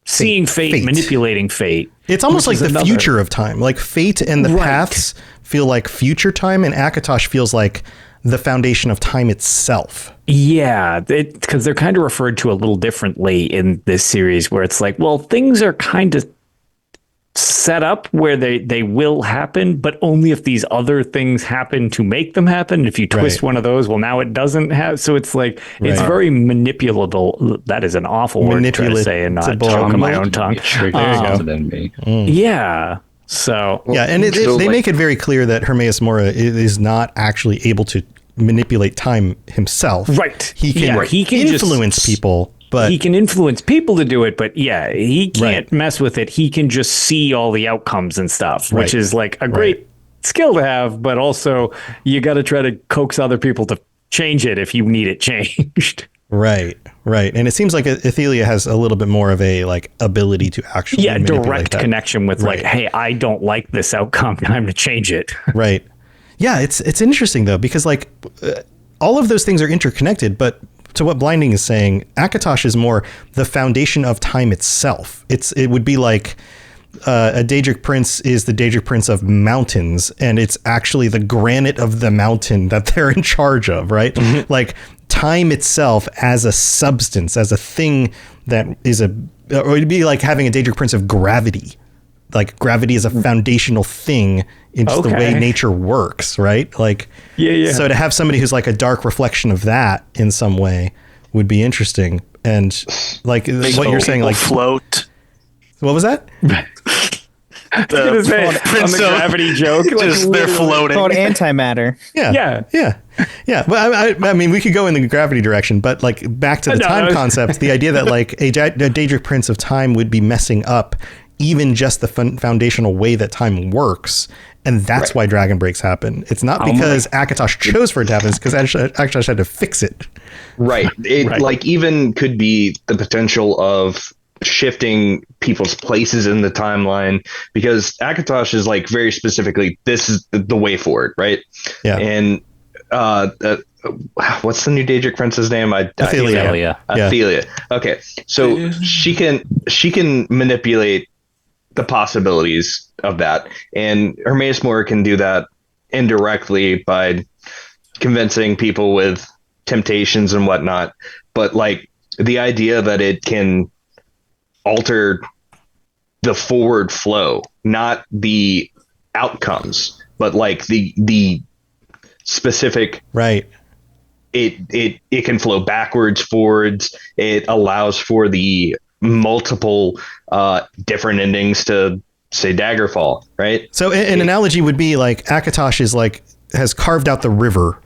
seeing fate, manipulating fate. It's almost like the future of time. Like fate and the paths feel like future time, and Akatosh feels like the foundation of time itself. Yeah, because they're kind of referred to a little differently in this series, where it's like, well, things are kind of set up where they will happen, but only if these other things happen to make them happen. If you twist one of those, well, now it doesn't have. So it's like, it's very manipulable. That is an awful word to try to say and not choke on my own tongue. There you go. Yeah. So yeah, and they make it very clear that Hermaeus Mora is not actually able to manipulate time himself. Right. He can influence people, but he can influence people to do it. But yeah, he can't mess with it. He can just see all the outcomes and stuff, which is like a great skill to have. But also, you got to try to coax other people to change it if you need it changed. Right. And it seems like Athelia has a little bit more of a like ability to actually direct connection with like, hey, I don't like this outcome. Time to change it. Right. Yeah, it's interesting though, because like all of those things are interconnected, but to what Blinding is saying, Akatosh is more the foundation of time itself. It would be like a Daedric Prince is the Daedric Prince of mountains, and it's actually the granite of the mountain that they're in charge of, right? Mm-hmm. Like time itself as a substance, as a thing that is or it'd be like having a Daedric Prince of gravity. Like gravity is a foundational thing in just the way nature works, right? Like, so to have somebody who's like a dark reflection of that in some way would be interesting. And like what you're saying, like float. What was that? On the gravity joke, just they're floating. Called antimatter. Yeah. Well, I mean, we could go in the gravity direction, but like back to the time concept, the idea that like a Daedric Prince of Time would be messing up even just the foundational way that time works. And that's why Dragon Breaks happen. It's not because Akatosh chose for it to happen. It's because Akatosh had to fix it. Right. Like even could be the potential of shifting people's places in the timeline, because Akatosh is like very specifically, this is the way forward. Right. Yeah. And what's the new Daedric Prince's name? Athelia. Athelia. Okay. So she can manipulate the possibilities of that, and Hermaeus Mora can do that indirectly by convincing people with temptations and whatnot. But like the idea that it can alter the forward flow, not the outcomes, but like the specific, right? It can flow backwards, forwards. It allows for the multiple different endings to, say, Daggerfall, right? So an analogy would be like Akatosh is like has carved out the river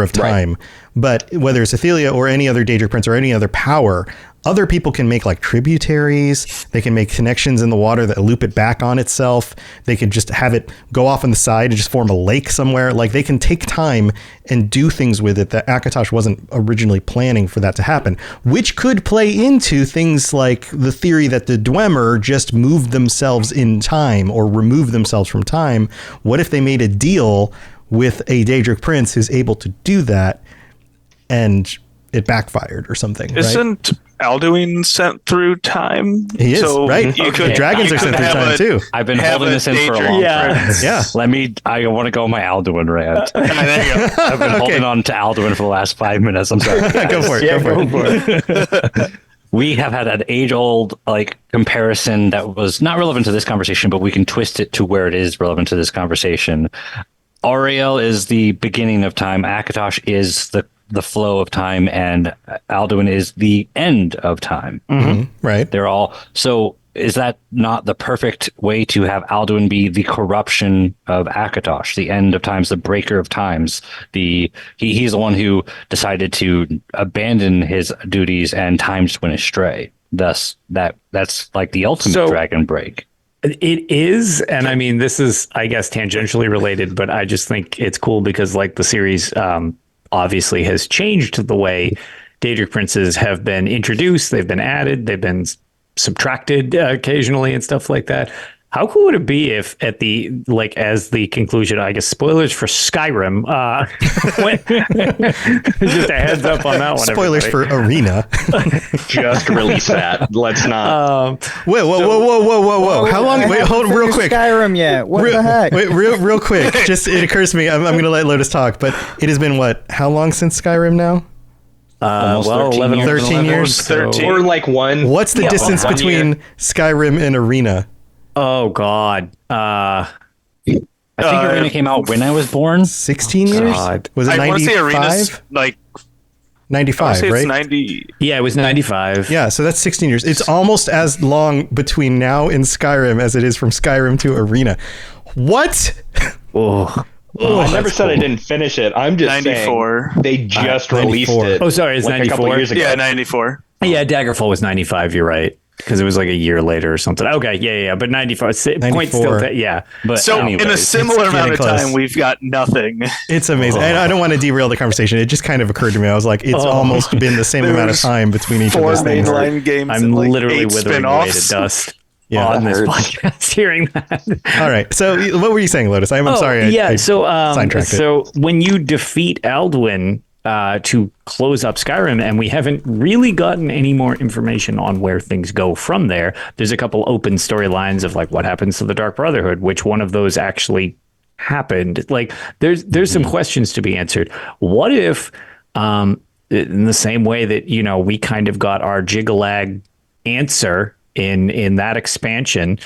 of time, but whether it's Athelia or any other Daedric Prince or any other power, other people can make like tributaries. They can make connections in the water that loop it back on itself. They can just have it go off on the side and just form a lake somewhere. Like they can take time and do things with it that Akatosh wasn't originally planning for that to happen, which could play into things like the theory that the Dwemer just moved themselves in time or removed themselves from time. What if they made a deal with a Daedric Prince who's able to do that and it backfired or something? Isn't Alduin sent through time? He is, right? The dragons are sent through time too. I've been holding this in for a long time. Yeah. I want to go on my Alduin rant. I've been holding on to Alduin for the last 5 minutes. I'm sorry. Go for it. We have had an age-old like comparison that was not relevant to this conversation, but we can twist it to where it is relevant to this conversation. Auriel is the beginning of time. Akatosh is the flow of time, and Alduin is the end of time. Mm-hmm. Right. They're all. So is that not the perfect way to have Alduin be the corruption of Akatosh, the end of times, the breaker of times? He's the one who decided to abandon his duties, and time just went astray. Thus, that's like the ultimate dragon break. It is, and I mean, this is, I guess, tangentially related, but I just think it's cool because, like, the series obviously has changed the way Daedric Princes have been introduced. They've been added, they've been subtracted occasionally and stuff like that. How cool would it be if at the, like, as the conclusion, I guess, spoilers for Skyrim, just a heads up on that one. Spoilers for Arena. Just release that. Let's not. Whoa. How long? Wait, hold real quick. Skyrim yet? What the heck? Wait, real quick. Just, it occurs to me, I'm going to let Lotus talk, but it has been how long since Skyrim now? Almost 13 years. 13. Or like one. What's the distance between Skyrim and Arena? Oh God. I think Arena came out when I was born. 16 years? God. Was it 95? I want to say Arena's like 95, right? It's 90. Yeah, it was 95. Yeah, so that's 16 years. It's almost as long between now and Skyrim as it is from Skyrim to Arena. What? Oh. I never said I didn't finish it. I'm just 94. saying they just released 94. it. Oh, sorry, it's like 94. a couple years ago. Yeah, 94. Yeah, Daggerfall was 95. You're right. Because it was like a year later or something. Okay, yeah. But 95. Point still, yeah. But So anyways, in a similar it's amount of getting close. time, we've got nothing. It's amazing. And I don't want to derail the conversation. It just kind of occurred to me. I was like, it's almost been the same amount of There's time between each of 4 those things. mainline games. I'm and like literally 8 withering away to spin-offs. dust Yeah, on that this hurts. podcast hearing that. All right. So what were you saying, Lotus? I'm sorry. Sidetracked it. So when you defeat Alduin to close up Skyrim, and we haven't really gotten any more information on where things go from there. There's a couple open storylines of like what happens to the Dark Brotherhood, which one of those actually happened. Like there's some questions to be answered. What if in the same way that, you know, we kind of got our Jigalag answer in that expansion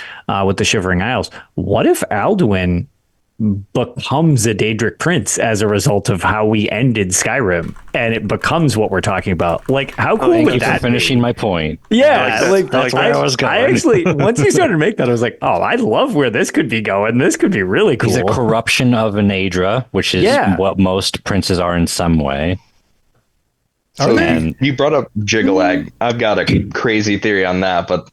with the Shivering Isles, what if Alduin becomes a Daedric Prince as a result of how we ended Skyrim, and it becomes what we're talking about? Like, how cool Thank would you for that finishing be? my point. Yeah, That's where I was going. I actually, once you started to make that, I was like, oh, I love where this could be going. This could be really cool. He's a corruption of an Aedra, which is what most princes are in some way. So you brought up Jigalag. I've got a crazy theory on that, but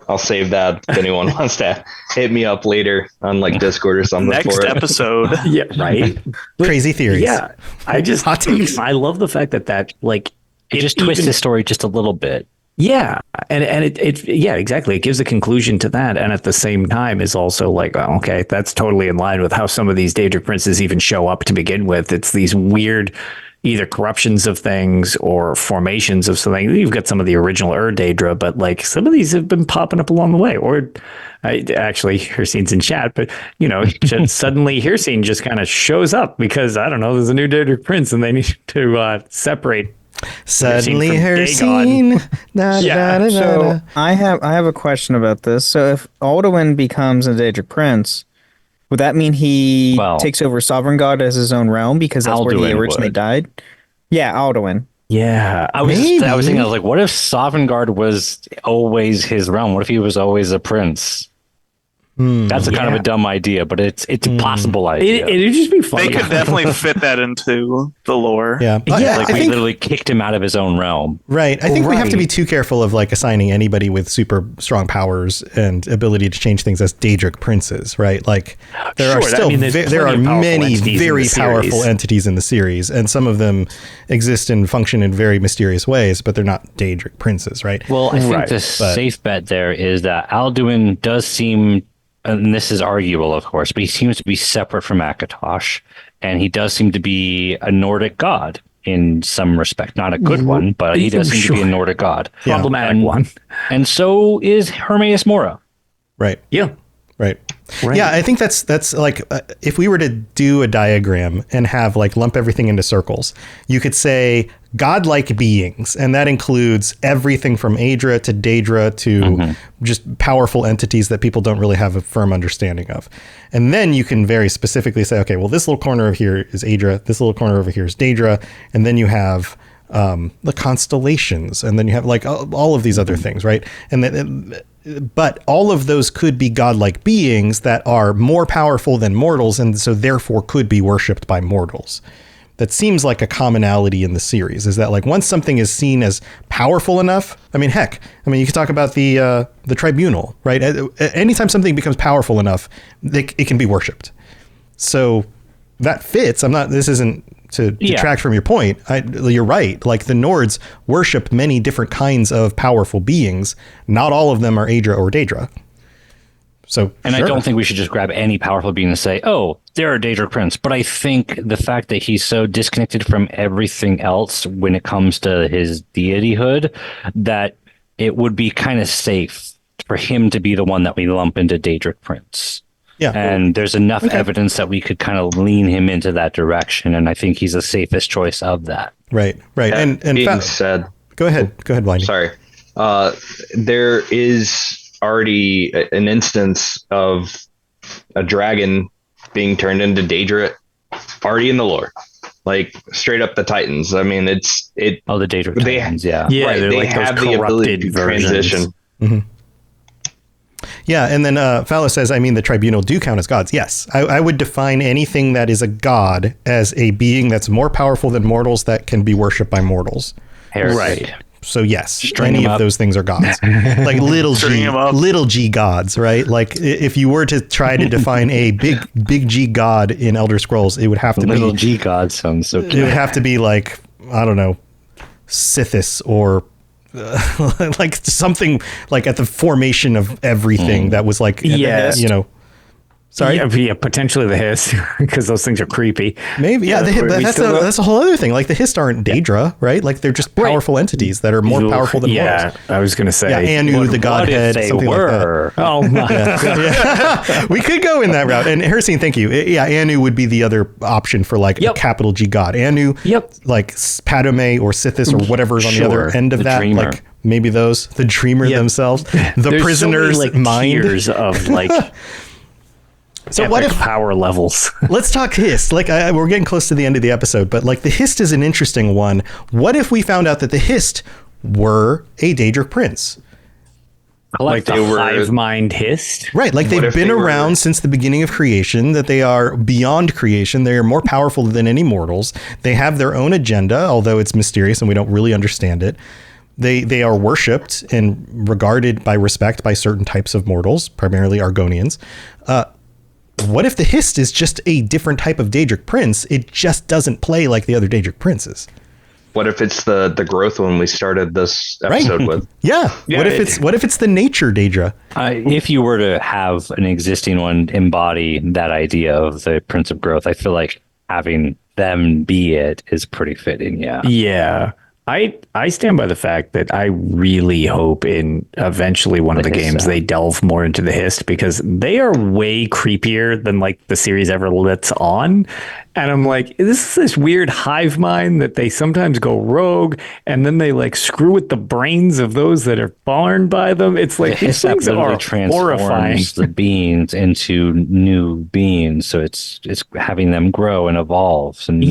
I'll save that if anyone wants to hit me up later on like Discord or something. Next episode. Yeah, right. Crazy theories. Yeah, I love the fact that like it just twists the story just a little bit. Yeah, and it yeah, exactly. It gives a conclusion to that, and at the same time is also like, oh, okay, that's totally in line with how some of these Daedric princes even show up to begin with. It's these weird either corruptions of things or formations of something. You've got some of the original Daedra, but like some of these have been popping up along the way. Or actually, Hircine's in chat, but you know, suddenly Hircine just kind of shows up because I don't know, there's a new Daedric prince, and they need to separate. Suddenly Hircine. So I have a question about this. So if Alduin becomes a Daedric prince, would that mean he takes over Sovereign God as his own realm because that's where he originally died? Yeah, Alduin. Yeah, I was thinking, like, what if Sovereign Guard was always his realm? What if he was always a prince? That's a kind of a dumb idea, but it's a possible idea. It'd just be funny. They could definitely fit that into the lore. Yeah, like we literally kicked him out of his own realm. Right. I think we have to be too careful of like assigning anybody with super strong powers and ability to change things as Daedric princes, right? Like there are still there are many very powerful entities in the series, and some of them exist and function in very mysterious ways, but they're not Daedric princes, right? Well, I think the safe bet there is that Alduin does seem, and this is arguable, of course, but he seems to be separate from Akatosh, and he does seem to be a Nordic god in some respect. Not a good one, but he does seem to be a Nordic god. Problematic one. And so is Hermaeus Mora. Right. Yeah. Right. Yeah, I think that's like if we were to do a diagram and have like lump everything into circles, you could say godlike beings, and that includes everything from Aedra to Daedra to just powerful entities that people don't really have a firm understanding of. And then you can very specifically say, okay, well, this little corner over here is Aedra, this little corner over here is Daedra, and then you have the constellations, and then you have like all of these other things, right? And then but all of those could be godlike beings that are more powerful than mortals, and so therefore could be worshipped by mortals. That seems like a commonality in the series, is that like once something is seen as powerful enough, I mean, heck, I mean, you could talk about the tribunal, right? Anytime something becomes powerful enough, it can be worshipped. So that fits. This isn't to detract from your point. You're right. Like the Nords worship many different kinds of powerful beings. Not all of them are Aedra or Daedra. So, and I don't think we should just grab any powerful being and say, oh, they're a Daedric prince. But I think the fact that he's so disconnected from everything else when it comes to his deityhood, that it would be kind of safe for him to be the one that we lump into Daedric prince. Yeah. And there's enough evidence that we could kind of lean him into that direction. And I think he's the safest choice of that. Right. Right. That and being said, go ahead, Blindy. Sorry. There is already an instance of a dragon being turned into Daedra already in the lore. like straight up the Titans. I mean, the Daedric Titans, right, they're they like have those the ability to corrupted transition. Mm-hmm. Yeah, and then Phallos says, I mean, the tribunal do count as gods. Yes, I would define anything that is a god as a being that's more powerful than mortals that can be worshipped by mortals. Right. So yes, String any them of up. those things are gods. Like little g gods, right? Like if you were to try to define a big G god in Elder Scrolls, it would have to little be G god sounds so cute. It would have to be like, I don't know, Sithis or like something like at the formation of everything that was like, you know. Sorry? Yeah, potentially the Hiss, because those things are creepy. Maybe, yeah. That's a whole other thing. Like the Hist aren't Daedra, right? Like they're just powerful entities that are more powerful than mortals. I was going to say. Yeah, Anu, the godhead, something like that. Oh, my. Yeah. We could go in that route. And Harrison, thank you. Yeah, Anu would be the other option for like a capital G god. Anu, like Padme or Sithis or whatever's on the other end of that. Dreamer. Like maybe those, the dreamer themselves, the There's prisoner's so many, like, mind. tiers of like. So what if power levels? Let's talk Hist. Like we're getting close to the end of the episode, but like the Hist is an interesting one. What if we found out that the Hist were a Daedric Prince? Like the hive mind Hist? Right. Like they've been around since the beginning of creation, that they are beyond creation. They are more powerful than any mortals. They have their own agenda, although it's mysterious and we don't really understand it. They are worshipped and regarded by respect by certain types of mortals, primarily Argonians. What if the Hist is just a different type of Daedric Prince? It just doesn't play like the other Daedric Princes. What if it's the growth one we started this episode with? Yeah. What if it's the nature Daedra? If you were to have an existing one embody that idea of the Prince of Growth, I feel like having them be it is pretty fitting. Yeah. Yeah. I stand by the fact that I really hope in eventually one of the games they delve more into the Hist, because they are way creepier than like the series ever lets on. And I'm like, this is this weird hive mind that they sometimes go rogue and then they like screw with the brains of those that are born by them. It's like these things are horrifying. The beings into new beings, so it's having them grow and evolve. And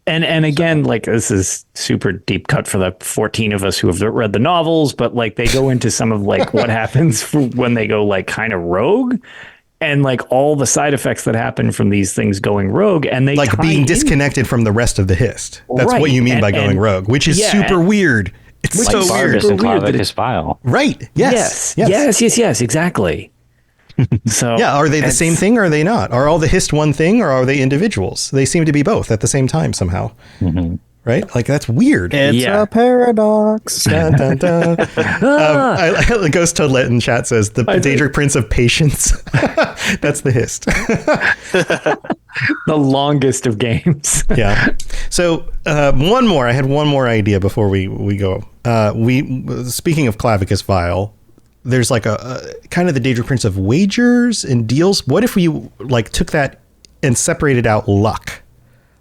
And again, like this is super deep cut for the 14 of us who have read the novels, but like they go into some of like what happens when they go like kind of rogue, and like all the side effects that happen from these things going rogue, and they like being disconnected from the rest of the Hist. That's what you mean by going rogue, which is super weird. It's so weird. Right. Yes. Exactly. So are they the same thing or are they not? Are all the Hist one thing or are they individuals? They seem to be both at the same time somehow. Mm-hmm. Right? Like that's weird. It's a paradox. Dun, dun, dun. Ghost Toadlet in chat says the Daedric Prince of Patience. That's the Hist. The longest of games. Yeah. So one more. I had one more idea before we go. Speaking of Clavicus Vial, there's like a kind of the Daedric Prince of wagers and deals. What if we like took that and separated out luck?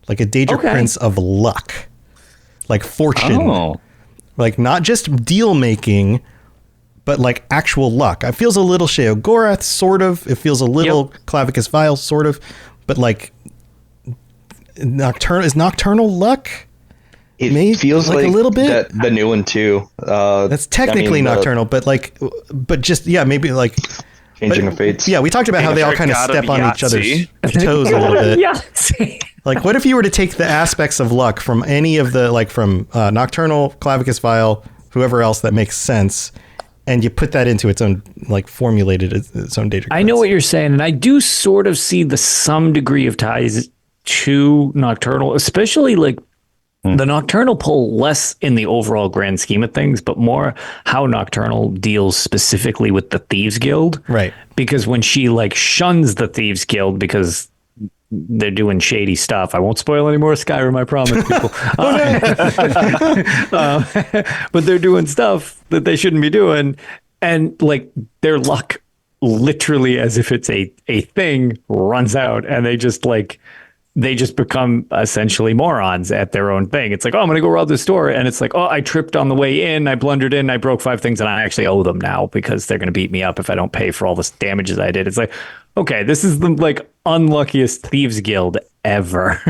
Like a Daedric Prince of luck. Like fortune. Like not just deal making, but like actual luck. It feels a little Sheogorath, sort of. It feels a little Clavicus Vial, sort of. But like nocturnal luck? It feels like a little bit. The new one too. That's technically nocturnal, but just maybe like changing of fates. Yeah, we talked about how they all kind of step on each other's toes a little bit. Like, what if you were to take the aspects of luck from any of the from nocturnal, Clavicus Vial, whoever else that makes sense, and you put that into its own formulated its own Daedric. I know what you're saying, and I do sort of see some degree of ties to nocturnal, especially like. The Nocturnal pull less in the overall grand scheme of things, but more how Nocturnal deals specifically with the Thieves Guild. Right. Because when she shuns the Thieves Guild because they're doing shady stuff. I won't spoil any more Skyrim, I promise people. But they're doing stuff that they shouldn't be doing. And their luck, literally as if it's a thing, runs out, and they just become essentially morons at their own thing. It's like, I'm going to go rob this store. And it's like, I tripped on the way in. I blundered in. I broke 5 things and I actually owe them now because they're going to beat me up if I don't pay for all the damages I did. It's like, okay, this is the unluckiest Thieves Guild ever.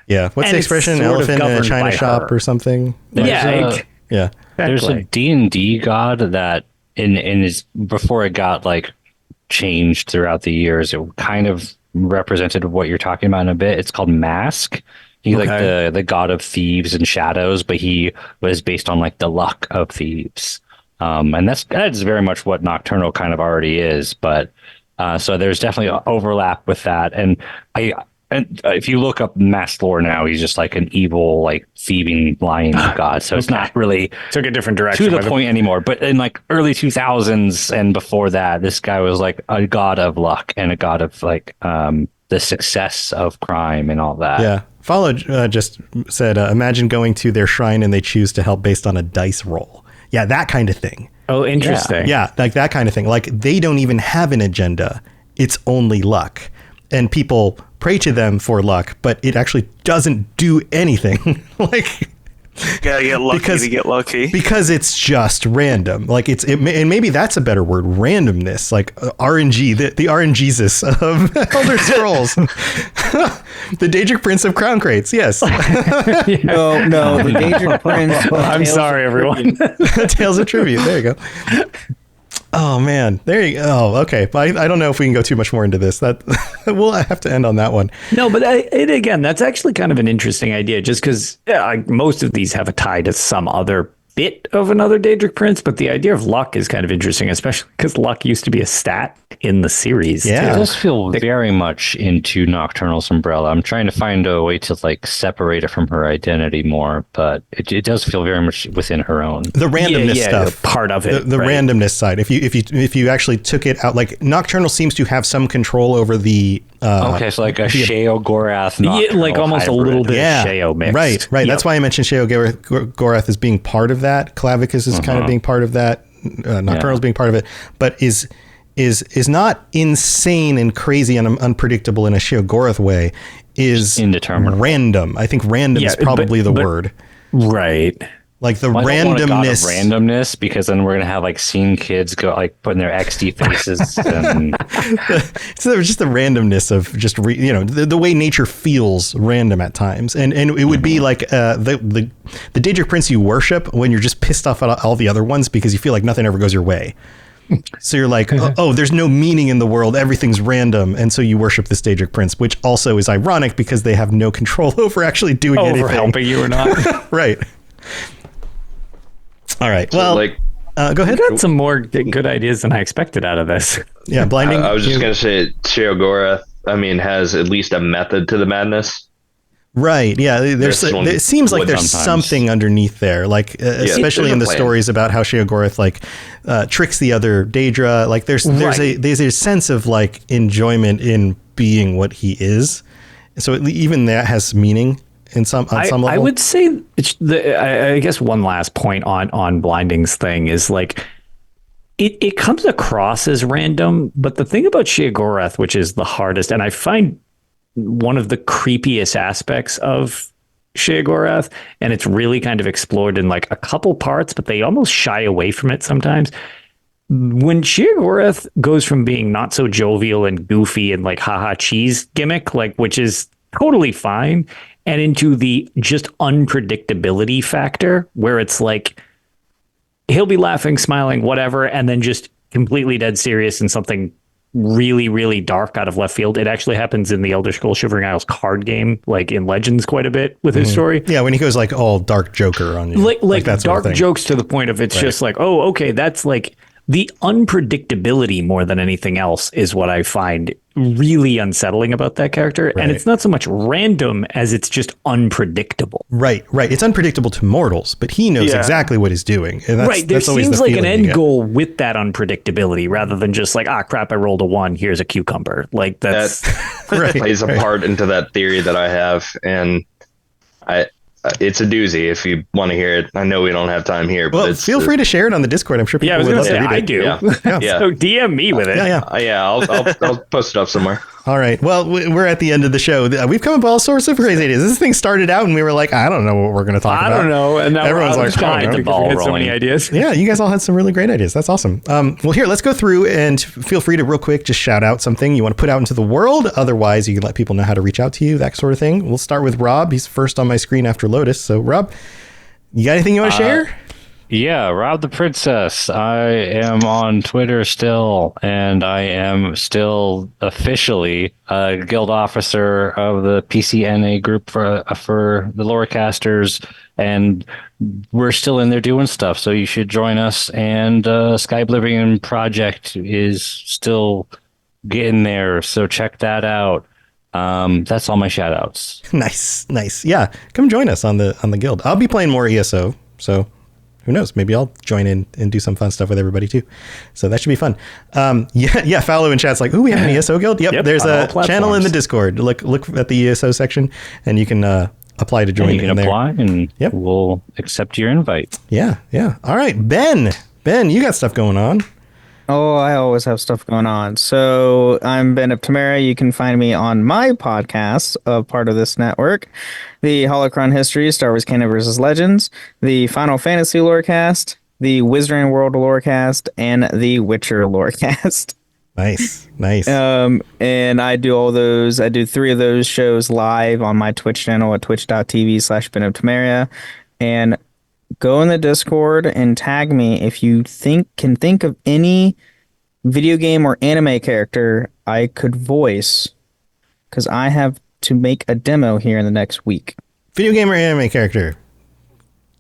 Yeah. What's And the it's expression? sort of Elephant in a governed China by shop her. or something? Yeah. There's a Exactly. D&D god that in his before it got like changed throughout the years, it kind of represented what you're talking about in a bit. It's called Mask. He's like the god of thieves and shadows, but he was based on like the luck of thieves. And that's very much what Nocturnal kind of already is, but so there's definitely an overlap with that. And if you look up Mask lore now, he's just like an evil, like thieving, lying god. So it's not really Took a different direction to the with it. point anymore. But in like early 2000s and before that, this guy was like a god of luck and a god of like the success of crime and all that. Yeah. Follow just said, imagine going to their shrine and they choose to help based on a dice roll. Yeah, that kind of thing. Oh, interesting. Yeah, like that kind of thing. Like they don't even have an agenda. It's only luck. And people pray to them for luck, but it actually doesn't do anything. Like Gotta get lucky to get lucky. because it's just random. Like and maybe that's a better word, randomness. Like RNG, the RNGesus of Elder Scrolls, the Daedric Prince of Crown Crates. Yes, No, the Daedric Prince. I'm sorry, everyone. Tales of Tribute. There you go. Oh man, there you go. Oh, okay. But I don't know if we can go too much more into this. That we'll have to end on that one. No, but again, that's actually kind of an interesting idea, just because most of these have a tie to some other bit of another Daedric Prince, but the idea of luck is kind of interesting, especially because luck used to be a stat in the series. Yeah. It too. does feel very much into Nocturnal's umbrella. I'm trying to find a way to like separate it from her identity more, but it does feel very much within her own. The randomness stuff, part of it, the right? randomness side. If you actually took it out, like Nocturnal seems to have some control over the. Okay, so like a Sheo Gorath, like almost hybrid. a little bit of Sheo mixed. Right. Yep. That's why I mentioned Sheo Gorath as being part of that. Clavicus is kind of being part of that. Nocturnal's being part of it, but is not insane and crazy and unpredictable in a Sheo Gorath way. Is indeterminate, random. I think random is probably the word. Right. Like the I don't want a god of randomness. randomness, because then we're gonna have like seeing kids go like putting their XD faces and So just the randomness of just the way nature feels random at times, and it would be like the Daedric Prince you worship when you're just pissed off at all the other ones because you feel like nothing ever goes your way. So you're like, oh, there's no meaning in the world, everything's random, and so you worship this Daedric Prince, which also is ironic because they have no control over actually doing anything, Over helping you or not. right? All right. So, Well, like, go ahead. Got some more good ideas than I expected out of this. Yeah, blinding. I was just gonna say, Sheo Gorath, I mean, has at least a method to the madness. Right. Yeah. It seems like there's sometimes. something underneath there, like especially in the plan. stories about how Sheo Gorath like tricks the other Daedra. Like there's a sense of like enjoyment in being what he is. So even that has meaning on some level. I would say I guess one last point on Blinding's thing is like it comes across as random, but the thing about Shea Gorath, which is the hardest, and I find one of the creepiest aspects of Shea Gorath, and it's really kind of explored in like a couple parts, but they almost shy away from it sometimes. When Shea Gorath goes from being not so jovial and goofy and like haha cheese gimmick, like which is totally fine, and into the just unpredictability factor where it's like he'll be laughing, smiling, whatever, and then just completely dead serious in something really, really dark out of left field. It actually happens in the Elder Scrolls Shivering Isles card game, like in Legends quite a bit with his story. Yeah, when he goes like all dark Joker on you. Like that sort dark of thing. jokes to the point of it's just like, oh, okay, that's like the unpredictability more than anything else is what I find really unsettling about that character. Right. And it's not so much random as it's just unpredictable. Right. It's unpredictable to mortals, but he knows exactly what he's doing. And that's, Right. There that's always seems the like an feeling you end get. goal with that unpredictability rather than just like, crap, I rolled a 1. Here's a cucumber. Like that's That plays a part into that theory that I have. And it's a doozy if you want to hear it. I know we don't have time here, but Well, feel free to share it on the Discord. I'm sure people I was would going love to say, to read I it. do. Yeah. So DM me with it. Yeah. yeah, I'll post it up somewhere. All right. Well, we're at the end of the show. We've come up with all sorts of crazy ideas. This thing started out and we were like, I don't know what we're going to talk about. I don't know. And now everyone's like, trying to ball rolling. So many ideas. Yeah, you guys all had some really great ideas. That's awesome. Well, here, let's go through and feel free to real quick just shout out something you want to put out into the world. Otherwise, you can let people know how to reach out to you, that sort of thing. We'll start with Rob. He's first on my screen after Lotus. So, Rob, you got anything you want to share? Yeah, Rob the Princess. I am on Twitter still, and I am still officially a guild officer of the PCNA group for the Lorecasters, and we're still in there doing stuff. So you should join us. And Sky Oblivion Project is still getting there, so check that out. That's all my shout outs. Nice. Yeah, come join us on the guild. I'll be playing more ESO, so who knows? Maybe I'll join in and do some fun stuff with everybody too. So that should be fun. Yeah. Fallow in chat's like, "Ooh, we have an ESO guild." Yep. There's a channel in the Discord. Look at the ESO section, and you can apply to join. You can apply, and we'll accept your invite. Yeah. All right, Ben, you got stuff going on. Oh, I always have stuff going on. So I'm Ben of Tamara. You can find me on my podcast, part of this network, the Holocron History, Star Wars Canon vs. Legends, the Final Fantasy Lorecast, the Wizarding World Lorecast, and the Witcher Lorecast. Nice. And I do all those. I do 3 of those shows live on my Twitch channel at twitch.tv/Ben of Tamara. And go in the Discord and tag me if you can think of any video game or anime character I could voice, because I have to make a demo here in the next week. Video game or anime character?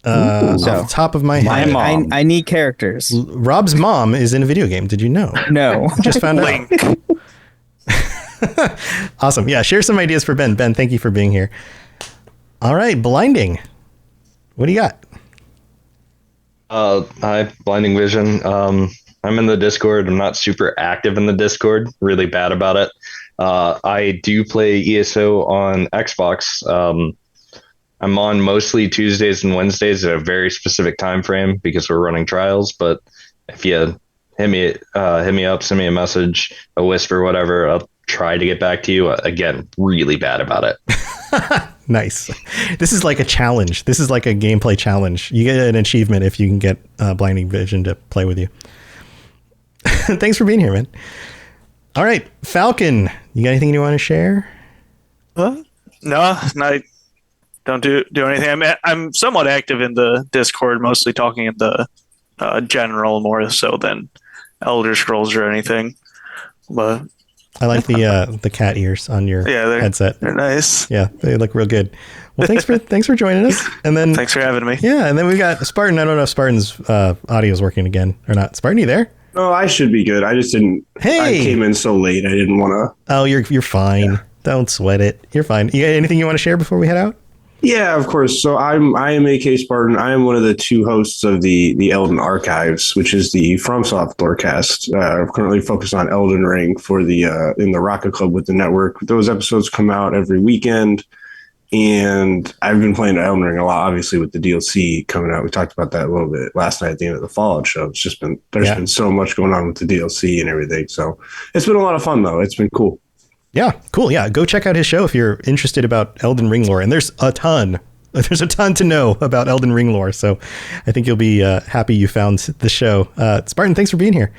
Off the top of my head. I need characters. Rob's mom is in a video game. Did you know? No. Just found out. Awesome. Yeah, share some ideas for Ben. Ben, thank you for being here. All right, Blinding. What do you got? Hi, Blinding Vision. I'm in the Discord. I'm not super active in the Discord. Really bad about it. I do play ESO on Xbox. I'm on mostly Tuesdays and Wednesdays at a very specific time frame because we're running trials. But if you hit me up, send me a message, a whisper, whatever, I'll try to get back to you. Again, really bad about it. Nice. This is like a challenge. This is like a gameplay challenge. You get an achievement if you can get Blinding Vision to play with you. Thanks for being here, man. All right, Falcon, you got anything you want to share? No, I don't do anything. I'm somewhat active in the Discord, mostly talking in the general more so than Elder Scrolls or anything. But I like the cat ears on your headset. They're nice. Yeah, they look real good. Well, thanks for joining us. And then thanks for having me. Yeah, and then we got Spartan. I don't know if Spartan's audio is working again or not. Spartan, you there? Oh, I should be good. I just didn't. Hey, I came in so late. I didn't want to. Oh, you're fine. Yeah. Don't sweat it. You're fine. You got anything you want to share before we head out? Yeah, of course. So I am AK Spartan. I am one of the 2 hosts of the Elden Archives, which is the FromSoft Lorecast. I'm currently focused on Elden Ring for the in the Rocket Club with the network. Those episodes come out every weekend, and I've been playing Elden Ring a lot, obviously with the DLC coming out. We talked about that a little bit last night at the end of the Fallout show. It's just been been so much going on with the DLC and everything. So it's been a lot of fun though. It's been cool. Yeah, cool. Yeah, go check out his show if you're interested about Elden Ring lore. And there's a ton to know about Elden Ring lore. So I think you'll be happy you found the show. Spartan, thanks for being here.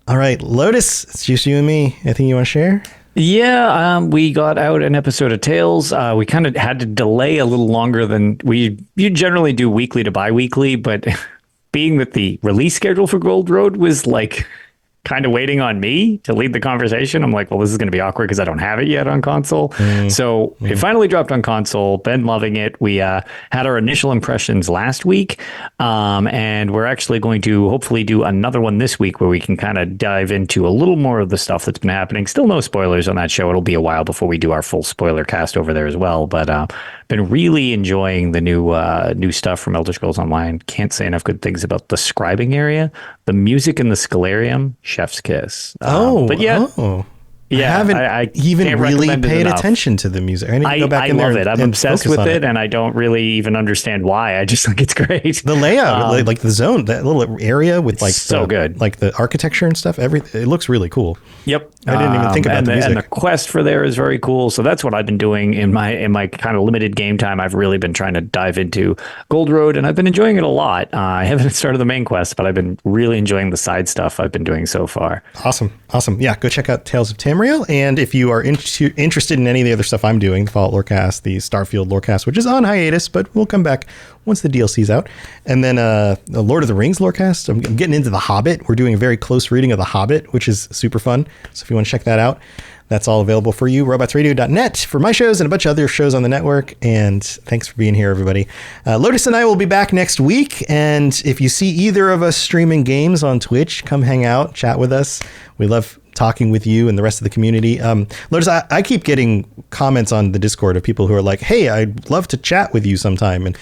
All right, Lotus, it's just you and me. Anything you want to share? Yeah, we got out an episode of Tales. We kind of had to delay a little longer than you generally do weekly to bi-weekly, but being that the release schedule for Gold Road was like kind of waiting on me to lead the conversation. I'm like, well, this is going to be awkward because I don't have it yet on console. So it finally dropped on console. Been loving it. We had our initial impressions last week. And we're actually going to hopefully do another one this week where we can kind of dive into a little more of the stuff that's been happening. Still no spoilers on that show. It'll be a while before we do our full spoiler cast over there as well. But been really enjoying the new stuff from Elder Scrolls Online. Can't say enough good things about the scribing area, the music in the Scalarium, chef's kiss. But yeah, Yeah, I even really paid attention to the music. I need to go back in there. I love it. I'm obsessed with it, and I don't really even understand why. I just think it's great. The layout, like the zone, that little area with like so good, like the architecture and stuff. It looks really cool. Yep, I didn't even think about the music. And the quest for there is very cool. So that's what I've been doing in my kind of limited game time. I've really been trying to dive into Gold Road, and I've been enjoying it a lot. I haven't started the main quest, but I've been really enjoying the side stuff I've been doing so far. Awesome. Yeah, go check out Tales of Tamriel, and if you are interested in any of the other stuff I'm doing, the Fallout Lorecast, the Starfield Lorecast, which is on hiatus, but we'll come back once the DLC's out. And then the Lord of the Rings Lorecast. I'm getting into The Hobbit. We're doing a very close reading of The Hobbit, which is super fun. So if you want to check that out, that's all available for you. robotsradio.net for my shows and a bunch of other shows on the network. And thanks for being here, everybody. Lotus and I will be back next week. And if you see either of us streaming games on Twitch, come hang out, chat with us. We love talking with you and the rest of the community. Lotus, I keep getting comments on the Discord of people who are like, hey, I'd love to chat with you sometime. And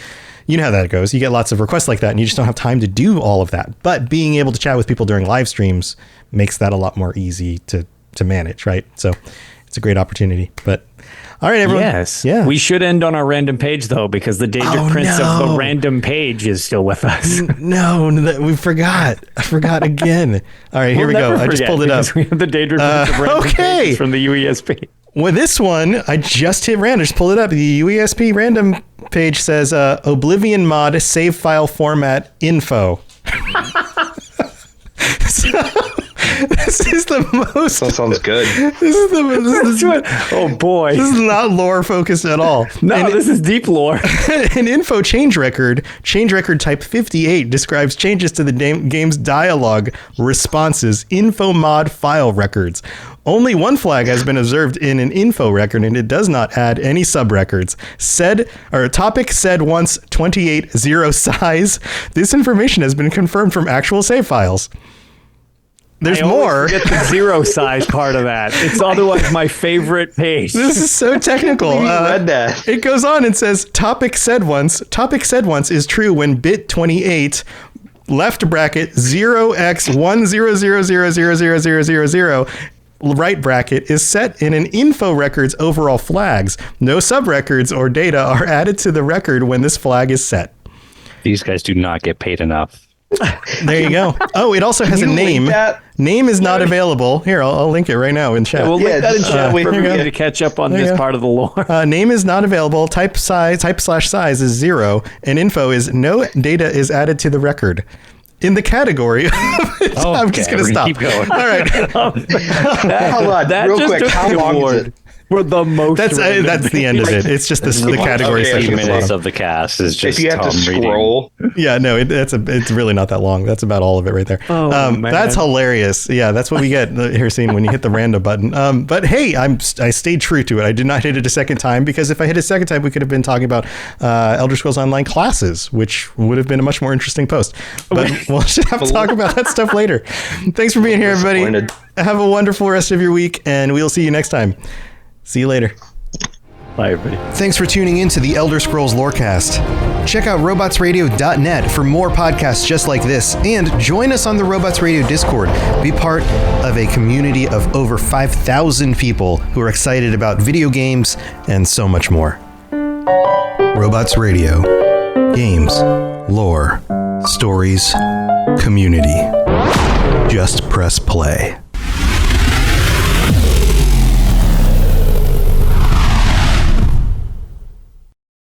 you know how that goes. You get lots of requests like that, and you just don't have time to do all of that. But being able to chat with people during live streams makes that a lot more easy to manage, right? So it's a great opportunity. But all right, everyone. Yes. Yeah. We should end on our random page, though, because the Daedric Prince of the random page is still with us. No, we forgot. I forgot again. All right, here we go. I just pulled it up. We have the Daedric Prince of random pages from the UESP. Well, this one, I just hit random. Just pulled it up. The UESP random page says Oblivion mod save file format info. This is the most. That sounds good. Oh boy, this is not lore focused at all. No, this is deep lore. An info change record type 58 describes changes to the game's dialogue responses. Info mod file records. Only one flag has been observed in an info record, and it does not add any sub records. Topic said once 28.0 size. This information has been confirmed from actual save files. There's more. Get the 0 size part of that. It's otherwise my favorite page. This is so technical. Read that. It goes on and says topic said once is true when bit 28 left bracket 0x100000000 right bracket is set in an info record's overall flags. No sub records or data are added to the record when this flag is set. These guys do not get paid enough. There you go. Oh, it also has a name. Name is not available. Here, I'll link it right now in chat. Yeah, we'll link that in chat for everybody to catch up on this part of the lore. Name is not available. Type size is 0, and info is no data is added to the record. In the category, I'm just going to stop. Keep going. All right. Hold on, real quick. How long is it? For the most. That's the end of it. It's just the category section. Minutes of the cast is just if you have Tom to scroll. Reading. Yeah, no, it's really not that long. That's about all of it right there. Oh, man. That's hilarious. Yeah, that's what we get here, scene when you hit the random button. But hey, I stayed true to it. I did not hit it a second time because if I hit it a second time, we could have been talking about Elder Scrolls Online classes, which would have been a much more interesting post. But we'll have to talk about that stuff later. Thanks for being here, everybody. Have a wonderful rest of your week, and we'll see you next time. See you later. Bye, everybody. Thanks for tuning in to the Elder Scrolls Lorecast. Check out robotsradio.net for more podcasts just like this, and join us on the Robots Radio Discord. Be part of a community of over 5,000 people who are excited about video games and so much more. Robots Radio. Games, lore, stories, community. Just press play.